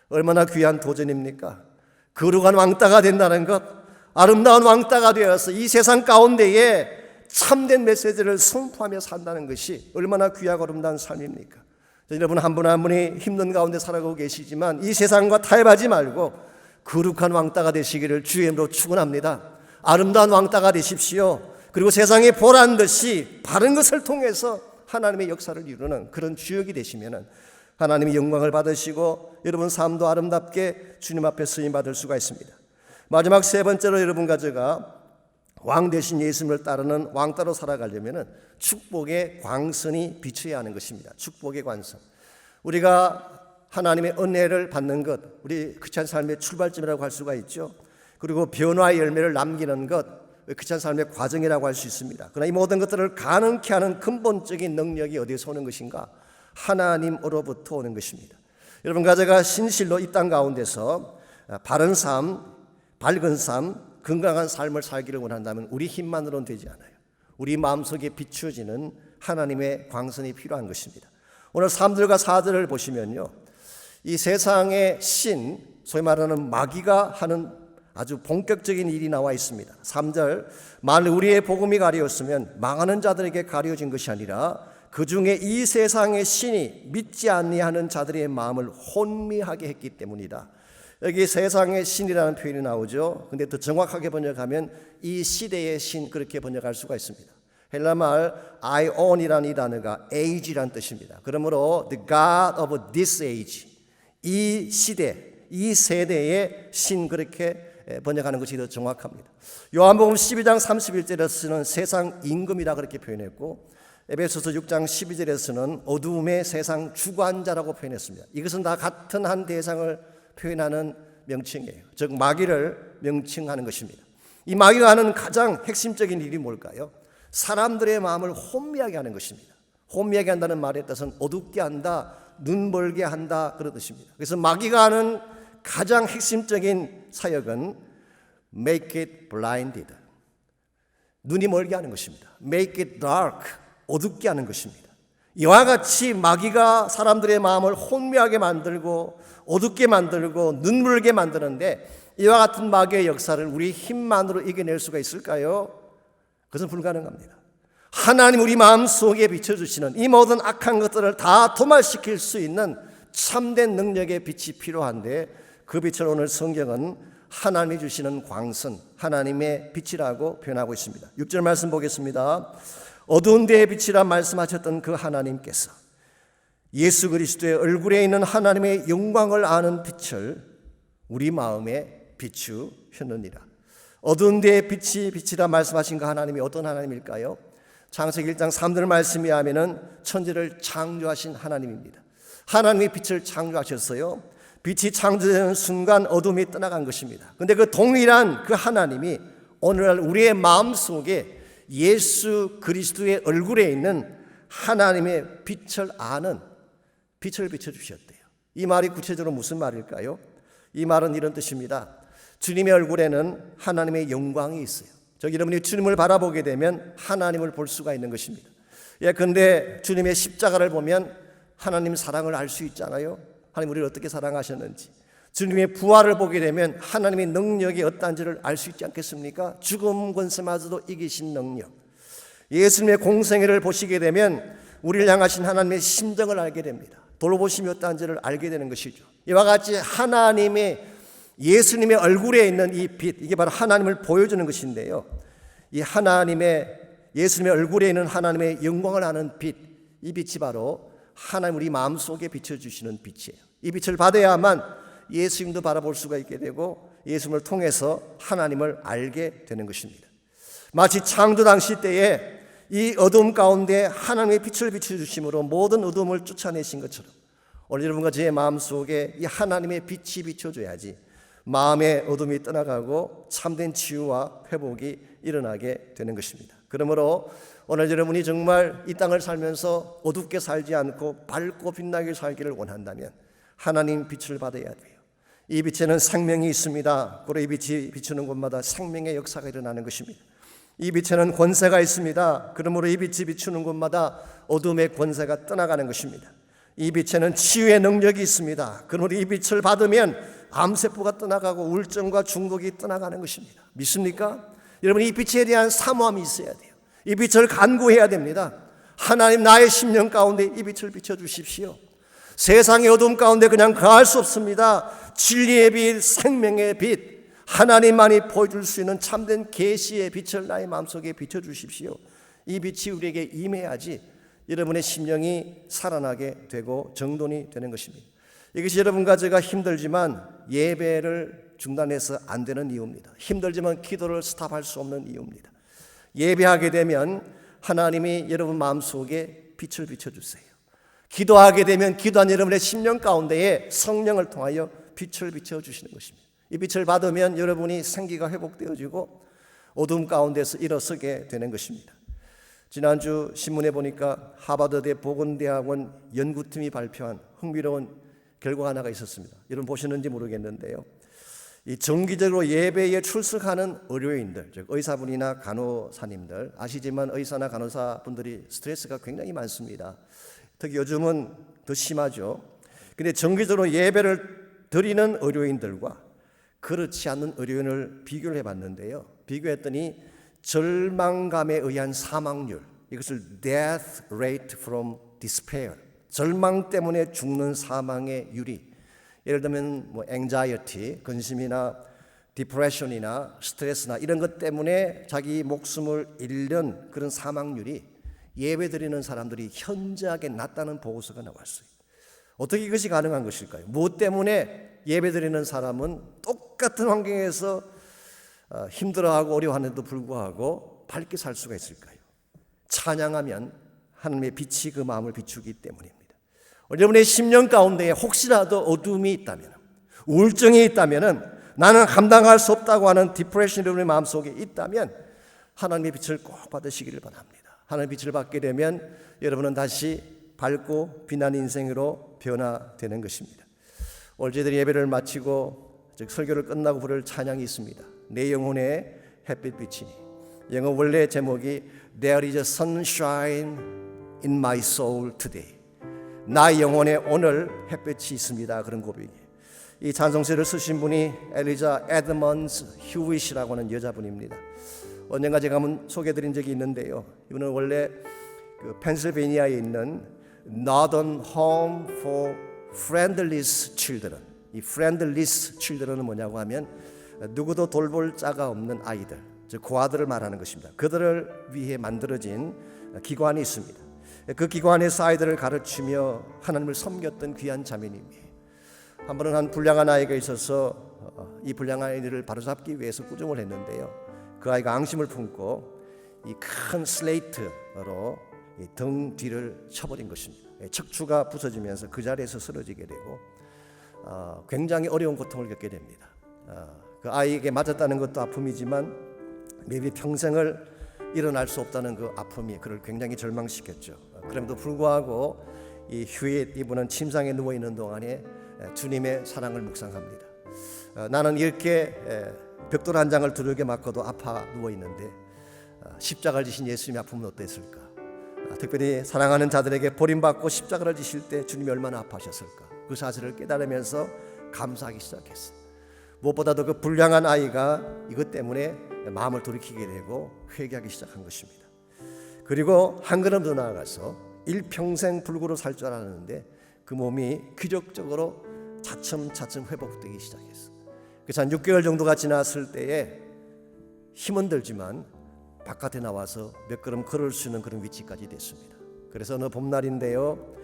얼마나 귀한 도전입니까? 거룩한 왕따가 된다는 것, 아름다운 왕따가 되어서 이 세상 가운데에 참된 메시지를 선포하며 산다는 것이 얼마나 귀하고 아름다운 삶입니까? 여러분 한 분 한 분이 힘든 가운데 살아가고 계시지만 이 세상과 타협하지 말고 거룩한 왕따가 되시기를 주의 이름으로 축원합니다. 아름다운 왕따가 되십시오. 그리고 세상에 보란 듯이 바른 것을 통해서 하나님의 역사를 이루는 그런 주역이 되시면 하나님의 영광을 받으시고 여러분 삶도 아름답게 주님 앞에 쓰임 받을 수가 있습니다. 마지막 세 번째로 여러분과 제가 왕 대신 예수님을 따르는 왕따로 살아가려면 축복의 광선이 비춰야 하는 것입니다. 축복의 광선. 우리가 하나님의 은혜를 받는 것, 우리 크리스찬 삶의 출발점이라고 할 수가 있죠. 그리고 변화의 열매를 남기는 것, 크리스찬 삶의 과정이라고 할 수 있습니다. 그러나 이 모든 것들을 가능케 하는 근본적인 능력이 어디에서 오는 것인가? 하나님으로부터 오는 것입니다. 여러분과 제가 신실로 이 땅 가운데서 바른 삶, 밝은 삶, 건강한 삶을 살기를 원한다면 우리 힘만으로는 되지 않아요. 우리 마음속에 비추어지는 하나님의 광선이 필요한 것입니다. 오늘 3절과 4절을 보시면요, 이 세상의 신, 소위 말하는 마귀가 하는 아주 본격적인 일이 나와 있습니다. 3절, 만일 우리의 복음이 가려웠으면 망하는 자들에게 가려진 것이 아니라 그 중에 이 세상의 신이 믿지 아니하는 자들의 마음을 혼미하게 했기 때문이다. 여기 세상의 신이라는 표현이 나오죠. 근데 더 정확하게 번역하면 이 시대의 신, 그렇게 번역할 수가 있습니다. 헬라말 아이온이라는 이 단어가 age라는 뜻입니다. 그러므로 the God of this age, 이 시대, 이 세대의 신, 그렇게 번역하는 것이 더 정확합니다. 요한복음 12장 31절에서는 세상 임금이라 그렇게 표현했고, 에베소서 6장 12절에서는 어두움의 세상 주관자라고 표현했습니다. 이것은 다 같은 한 대상을 표현하는 명칭이에요. 즉 마귀를 명칭하는 것입니다. 이 마귀가 하는 가장 핵심적인 일이 뭘까요? 사람들의 마음을 혼미하게 하는 것입니다. 혼미하게 한다는 말의 뜻은 어둡게 한다, 눈멀게 한다, 그런 뜻입니다. 그래서 마귀가 하는 가장 핵심적인 사역은 make it blinded, 눈이 멀게 하는 것입니다. make it dark, 어둡게 하는 것입니다. 이와 같이 마귀가 사람들의 마음을 혼미하게 만들고 어둡게 만들고 눈물게 만드는데, 이와 같은 마귀의 역사를 우리 힘만으로 이겨낼 수가 있을까요? 그것은 불가능합니다. 하나님 우리 마음속에 비춰주시는 이 모든 악한 것들을 다 도말시킬 수 있는 참된 능력의 빛이 필요한데, 그 빛을 오늘 성경은 하나님이 주시는 광선, 하나님의 빛이라고 표현하고 있습니다. 6절 말씀 보겠습니다. 어두운 데의 빛이라 말씀하셨던 그 하나님께서 예수 그리스도의 얼굴에 있는 하나님의 영광을 아는 빛을 우리 마음에 비추셨느니라. 어두운 데의 빛이 빛이라 말씀하신 그 하나님이 어떤 하나님일까요? 창세기 1장 3절 말씀에 하면은 천지를 창조하신 하나님입니다. 하나님이 빛을 창조하셨어요. 빛이 창조되는 순간 어둠이 떠나간 것입니다. 그런데 그 동일한 그 하나님이 오늘날 우리의 마음속에 예수 그리스도의 얼굴에 있는 하나님의 빛을 아는 빛을 비춰주셨대요. 이 말이 구체적으로 무슨 말일까요? 이 말은 이런 뜻입니다. 주님의 얼굴에는 하나님의 영광이 있어요. 여러분이 주님을 바라보게 되면 하나님을 볼 수가 있는 것입니다. 그런데 주님의 십자가를 보면 하나님 사랑을 알 수 있잖아요. 하나님 우리를 어떻게 사랑하셨는지. 주님의 부활을 보게 되면 하나님의 능력이 어떠한지를 알 수 있지 않겠습니까? 죽음 권세마저도 이기신 능력. 예수님의 공생애를 보시게 되면 우리를 향하신 하나님의 심정을 알게 됩니다. 돌보심이 어떠한지를 알게 되는 것이죠. 이와 같이 하나님의 예수님의 얼굴에 있는 이 빛, 이게 바로 하나님을 보여주는 것인데요. 이 하나님의 예수님의 얼굴에 있는 하나님의 영광을 아는 빛, 이 빛이 바로 하나님 우리 마음속에 비춰주시는 빛이에요. 이 빛을 받아야만 예수님도 바라볼 수가 있게 되고 예수님을 통해서 하나님을 알게 되는 것입니다. 마치 창조 당시 때에 이 어둠 가운데 하나님의 빛을 비춰주심으로 모든 어둠을 쫓아내신 것처럼 오늘 여러분과 제 마음속에 이 하나님의 빛이 비춰줘야지 마음의 어둠이 떠나가고 참된 치유와 회복이 일어나게 되는 것입니다. 그러므로 오늘 여러분이 정말 이 땅을 살면서 어둡게 살지 않고 밝고 빛나게 살기를 원한다면 하나님 빛을 받아야 돼요. 이 빛에는 생명이 있습니다. 그리고 이 빛이 비추는 곳마다 생명의 역사가 일어나는 것입니다. 이 빛에는 권세가 있습니다. 그러므로 이 빛이 비추는 곳마다 어둠의 권세가 떠나가는 것입니다. 이 빛에는 치유의 능력이 있습니다. 그러므로 이 빛을 받으면 암세포가 떠나가고 우울증과 중독이 떠나가는 것입니다. 믿습니까? 여러분 이 빛에 대한 사모함이 있어야 돼요. 이 빛을 간구해야 됩니다. 하나님 나의 심령 가운데 이 빛을 비춰주십시오. 세상의 어둠 가운데 그냥 거할 수 없습니다. 진리의 빛, 생명의 빛, 하나님만이 보여줄 수 있는 참된 계시의 빛을 나의 마음속에 비춰주십시오. 이 빛이 우리에게 임해야지 여러분의 심령이 살아나게 되고 정돈이 되는 것입니다. 이것이 여러분과 제가 힘들지만 예배를 중단해서 안 되는 이유입니다. 힘들지만 기도를 스탑할 수 없는 이유입니다. 예배하게 되면 하나님이 여러분 마음속에 빛을 비춰주세요. 기도하게 되면 기도한 여러분의 심령 가운데에 성령을 통하여 빛을 비춰주시는 것입니다. 이 빛을 받으면 여러분이 생기가 회복되어지고 어둠 가운데서 일어서게 되는 것입니다. 지난주 신문에 보니까 하버드대 보건대학원 연구팀이 발표한 흥미로운 결과 하나가 있었습니다. 여러분 보시는지 모르겠는데요. 이 정기적으로 예배에 출석하는 의료인들, 즉 의사분이나 간호사님들, 아시지만 의사나 간호사분들이 스트레스가 굉장히 많습니다. 특히 요즘은 더 심하죠. 근데 정기적으로 예배를 드리는 의료인들과 그렇지 않는 의료인을 비교를 해봤는데요. 비교했더니 절망감에 의한 사망률, 이것을 death rate from despair, 절망 때문에 죽는 사망의 율이, 예를 들면 뭐 anxiety, 근심이나 depression이나 스트레스나 이런 것 때문에 자기 목숨을 잃는 그런 사망률이 예배드리는 사람들이 현저하게 낮다는 보고서가 나왔어요. 어떻게 이것이 가능한 것일까요? 무엇 때문에 예배드리는 사람은 똑같은 환경에서 힘들어하고 어려워하는데도 불구하고 밝게 살 수가 있을까요? 찬양하면 하나님의 빛이 그 마음을 비추기 때문입니다. 여러분의 심령 가운데 혹시라도 어둠이 있다면, 우울증이 있다면, 나는 감당할 수 없다고 하는 디프레션이 여러분의 마음속에 있다면 하나님의 빛을 꼭 받으시기를 바랍니다. 하나님의 빛을 받게 되면 여러분은 다시 밝고 빛난 인생으로 변화되는 것입니다. 오늘 저희들이 예배를 마치고 즉 설교를 끝나고 부를 찬양이 있습니다. 내 영혼의 햇빛 비치니. 영어 원래 제목이 There is a sunshine in my soul today. 나의 영혼에 오늘 햇빛이 있습니다. 그런 고백이에요. 이 찬송시를 쓰신 분이 엘리자 에드먼스 휴윗이라고 하는 여자분입니다. 언젠가 제가 한번 소개해드린 적이 있는데요. 이분은 원래 그 펜실베니아에 있는 Northern Home for Friendless Children. 이 Friendless Children은 뭐냐고 하면 누구도 돌볼 자가 없는 아이들, 즉 고아들을 말하는 것입니다. 그들을 위해 만들어진 기관이 있습니다. 그 기관에서 아이들을 가르치며 하나님을 섬겼던 귀한 자매님이에요. 한 번은 한 불량한 아이가 있어서 이 불량한 아이를 바로잡기 위해서 꾸중을 했는데요. 그 아이가 앙심을 품고 이 큰 슬레이트로 등 뒤를 쳐버린 것입니다. 척추가 부서지면서 그 자리에서 쓰러지게 되고 굉장히 어려운 고통을 겪게 됩니다. 그 아이에게 맞았다는 것도 아픔이지만 maybe 평생을 일어날 수 없다는 그 아픔이 그를 굉장히 절망시켰죠. 그럼에도 불구하고 이 휴잇 이분은 침상에 누워 있는 동안에 주님의 사랑을 묵상합니다. 나는 이렇게 벽돌 한 장을 두들겨 맞고도 아파 누워 있는데 십자가를 지신 예수님의 아픔은 어땠을까? 특별히 사랑하는 자들에게 버림받고 십자가를 지실 때 주님이 얼마나 아파하셨을까? 그 사실을 깨달으면서 감사하기 시작했어요. 무엇보다도 그 불량한 아이가 이것 때문에 마음을 돌이키게 되고 회개하기 시작한 것입니다. 그리고 한 걸음 더 나아가서 일평생 불구로 살 줄 알았는데 그 몸이 기적적으로 차츰차츰 회복되기 시작했어요. 그래서 한 6개월 정도가 지났을 때에 힘은 들지만 바깥에 나와서 몇 걸음 걸을 수 있는 그런 위치까지 됐습니다. 그래서 어느 봄날인데요,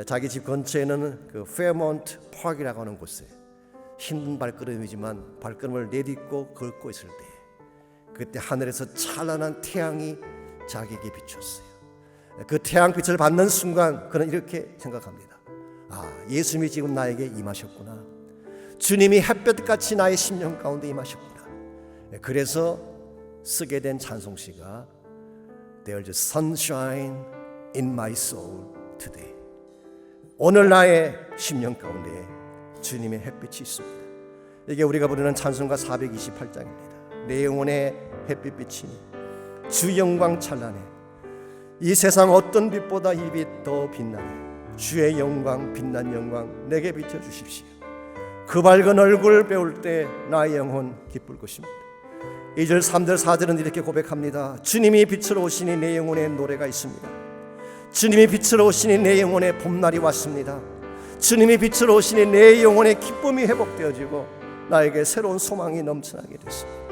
자기 집 근처에는 그 페어몬트 파크라고 하는 곳에 힘든 발걸음이지만 발걸음을 내딛고 걷고 있을 때 그때 하늘에서 찬란한 태양이 자기에게 비쳤어요. 그 태양빛을 받는 순간 그는 이렇게 생각합니다. 예수님이 지금 나에게 임하셨구나. 주님이 햇볕같이 나의 심령 가운데 임하셨구나. 그래서 쓰게 된 찬송시가 There's a sunshine in my soul today. 오늘 나의 심령 가운데 주님의 햇빛이 있습니다. 이게 우리가 부르는 찬송가 428장입니다. 내 영혼의 햇빛 비치니 주 영광 찬란해. 이 세상 어떤 빛보다 이 빛 더 빛나네. 주의 영광 빛난 영광 내게 비춰주십시오. 그 밝은 얼굴 배울 때 나의 영혼 기쁠 것입니다. 2절 3절 4절은 이렇게 고백합니다. 주님이 빛으로 오시니 내 영혼에 노래가 있습니다. 주님이 빛으로 오시니 내 영혼에 봄날이 왔습니다. 주님이 빛으로 오시니 내 영혼에 기쁨이 회복되어지고 나에게 새로운 소망이 넘쳐나게 됐습니다.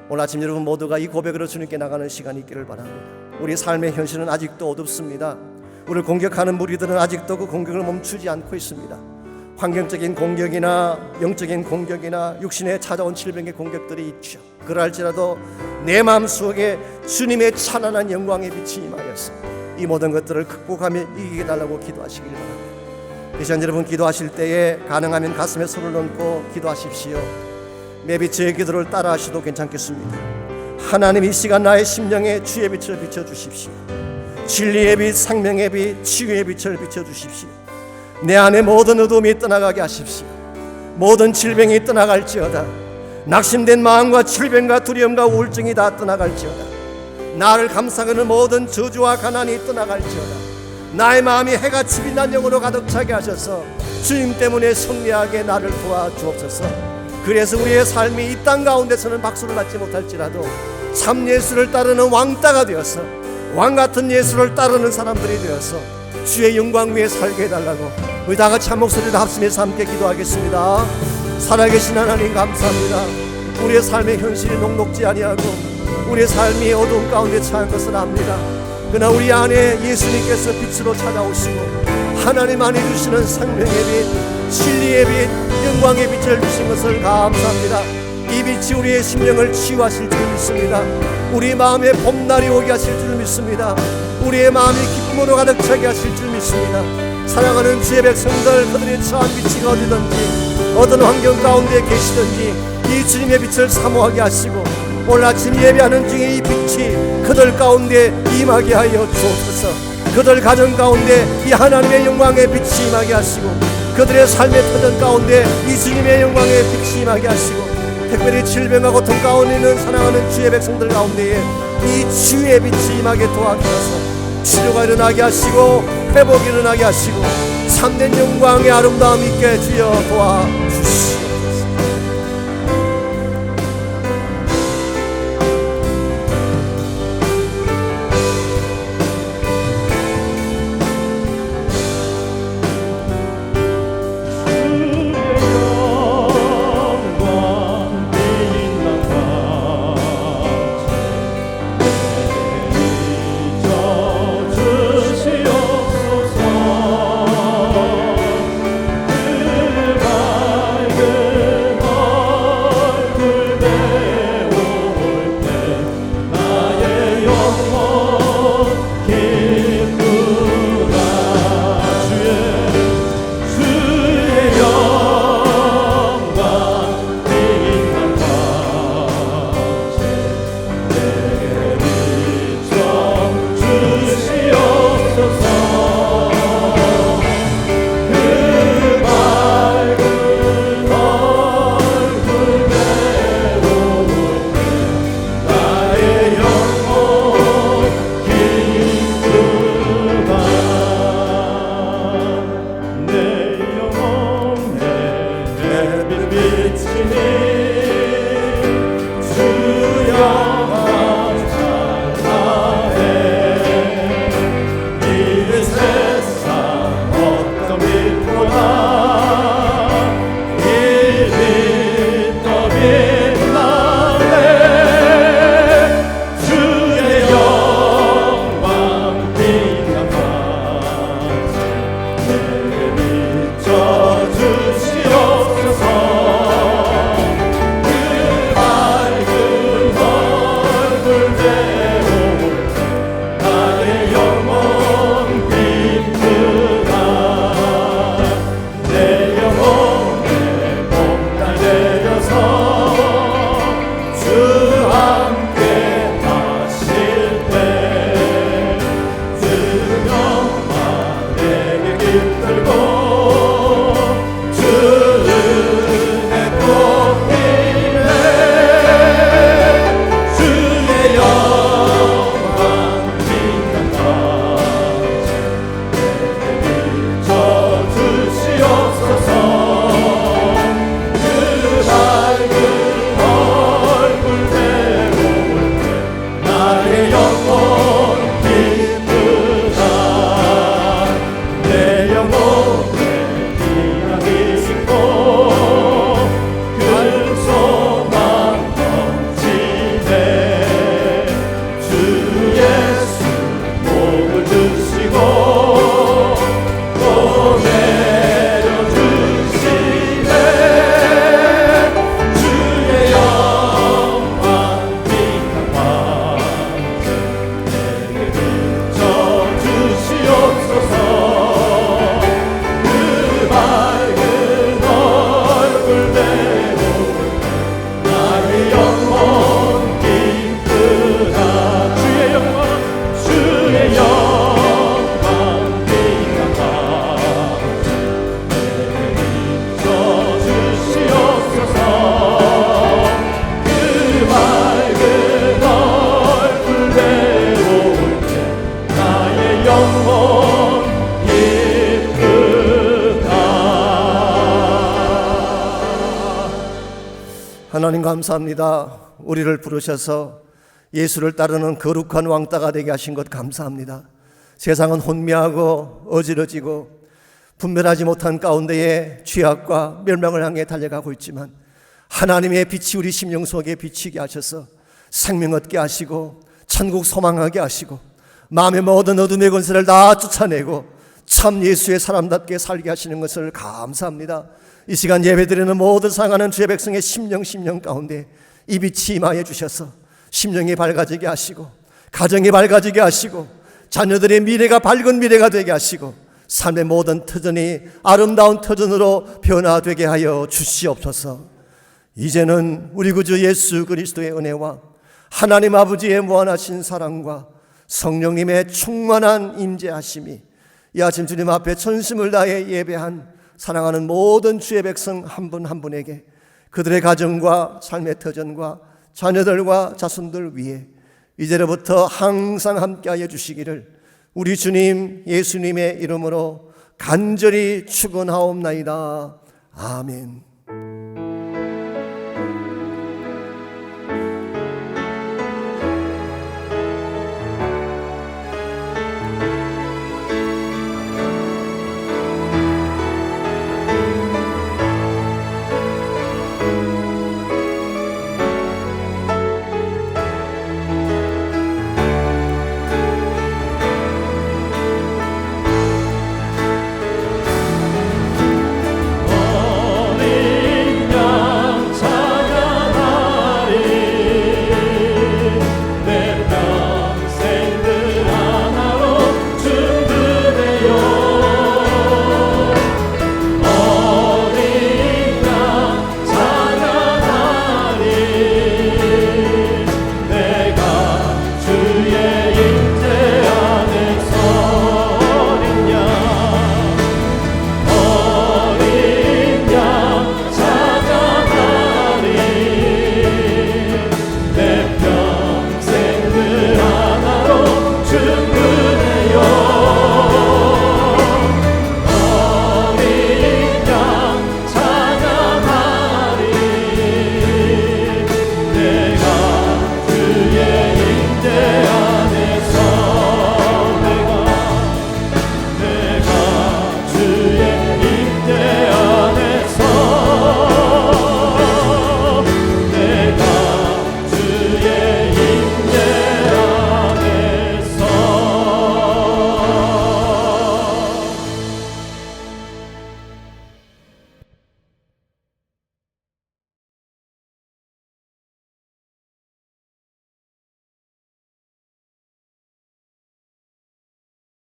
오늘 아침 여러분 모두가 이 고백으로 주님께 나가는 시간이 있기를 바랍니다. 우리 삶의 현실은 아직도 어둡습니다. 우리를 공격하는 무리들은 아직도 그 공격을 멈추지 않고 있습니다. 환경적인 공격이나 영적인 공격이나 육신에 찾아온 질병의 공격들이 있죠. 그럴지라도 내 마음속에 주님의 찬란한 영광의 빛이 임하여서 이 모든 것들을 극복하며 이기게 달라고 기도하시길 바랍니다. 크리스천 여러분, 기도하실 때에 가능하면 가슴에 손을 얹고 기도하십시오. 매빛의 기도를 따라 하셔도 괜찮겠습니다. 하나님, 이 시간 나의 심령에 주의 빛을 비춰주십시오. 진리의 빛, 생명의 빛, 치유의 빛을 비춰주십시오. 내 안에 모든 어둠이 떠나가게 하십시오. 모든 질병이 떠나갈지어다. 낙심된 마음과 질병과 두려움과 우울증이 다 떠나갈지어다. 나를 감싸는 모든 저주와 가난이 떠나갈지어다. 나의 마음이 해같이 빛난 영으로 가득 차게 하셔서 주님 때문에 승리하게 나를 도와주옵소서. 그래서 우리의 삶이 이 땅 가운데서는 박수를 받지 못할지라도 참 예수를 따르는 왕따가 되어서 왕같은 예수를 따르는 사람들이 되어서 주의 영광 위에 살게 해달라고 우리 다 같이 한 목소리로 합심해서 함께 기도하겠습니다. 살아계신 하나님, 감사합니다. 우리의 삶의 현실이 녹록지 아니하고 우리의 삶이 어두운 가운데 처한 것을 압니다. 그러나 우리 안에 예수님께서 빛으로 찾아오시고 하나님 안에 주시는 생명의 빛, 진리의 빛, 영광의 빛을 주신 것을 감사합니다. 이 빛이 우리의 심령을 치유하실 줄 믿습니다. 우리 마음에 봄날이 오게 하실 줄 믿습니다. 우리의 마음이 기쁨으로 가득 차게 하실 줄 믿습니다. 사랑하는 주의 백성들, 그들의 처한 위치가 어디든지 어떤 환경 가운데 계시든지 이 주님의 빛을 사모하게 하시고 오늘 아침 예배하는 중에 이 빛이 그들 가운데 임하게 하여 주옵소서. 그들 가정 가운데 이 하나님의 영광의 빛이 임하게 하시고 그들의 삶의 터전 가운데 이 주님의 영광의 빛이 임하게 하시고 특별히 질병과 고통 가운데 있는 사랑하는 주의 백성들 가운데에 이 주의 빛이 임하게 도와주셔서 치료가 일어나게 하시고 회복이 일어나게 하시고 참된 영광의 아름다움 있게 주여 도와주시옵소서. 주시옵소서. 하나님 감사합니다. 우리를 부르셔서 예수를 따르는 거룩한 왕따가 되게 하신 것 감사합니다. 세상은 혼미하고 어지러지고 분별하지 못한 가운데에 죄악과 멸망을 향해 달려가고 있지만 하나님의 빛이 우리 심령 속에 비치게 하셔서 생명 얻게 하시고 천국 소망하게 하시고 마음의 모든 어둠의 권세를 다 쫓아내고 참 예수의 사람답게 살게 하시는 것을 감사합니다. 이 시간 예배드리는 모든 사랑하는 주의 백성의 심령 가운데 이 빛이 임하여 주셔서 심령이 밝아지게 하시고 가정이 밝아지게 하시고 자녀들의 미래가 밝은 미래가 되게 하시고 삶의 모든 터전이 아름다운 터전으로 변화되게 하여 주시옵소서. 이제는 우리 구주 예수 그리스도의 은혜와 하나님 아버지의 무한하신 사랑과 성령님의 충만한 임재하심이 이 아침 주님 앞에 전심을 다해 예배한 사랑하는 모든 주의 백성 한 분 한 분에게 그들의 가정과 삶의 터전과 자녀들과 자손들 위해 이제로부터 항상 함께하여 주시기를 우리 주님 예수님의 이름으로 간절히 축원하옵나이다. 아멘.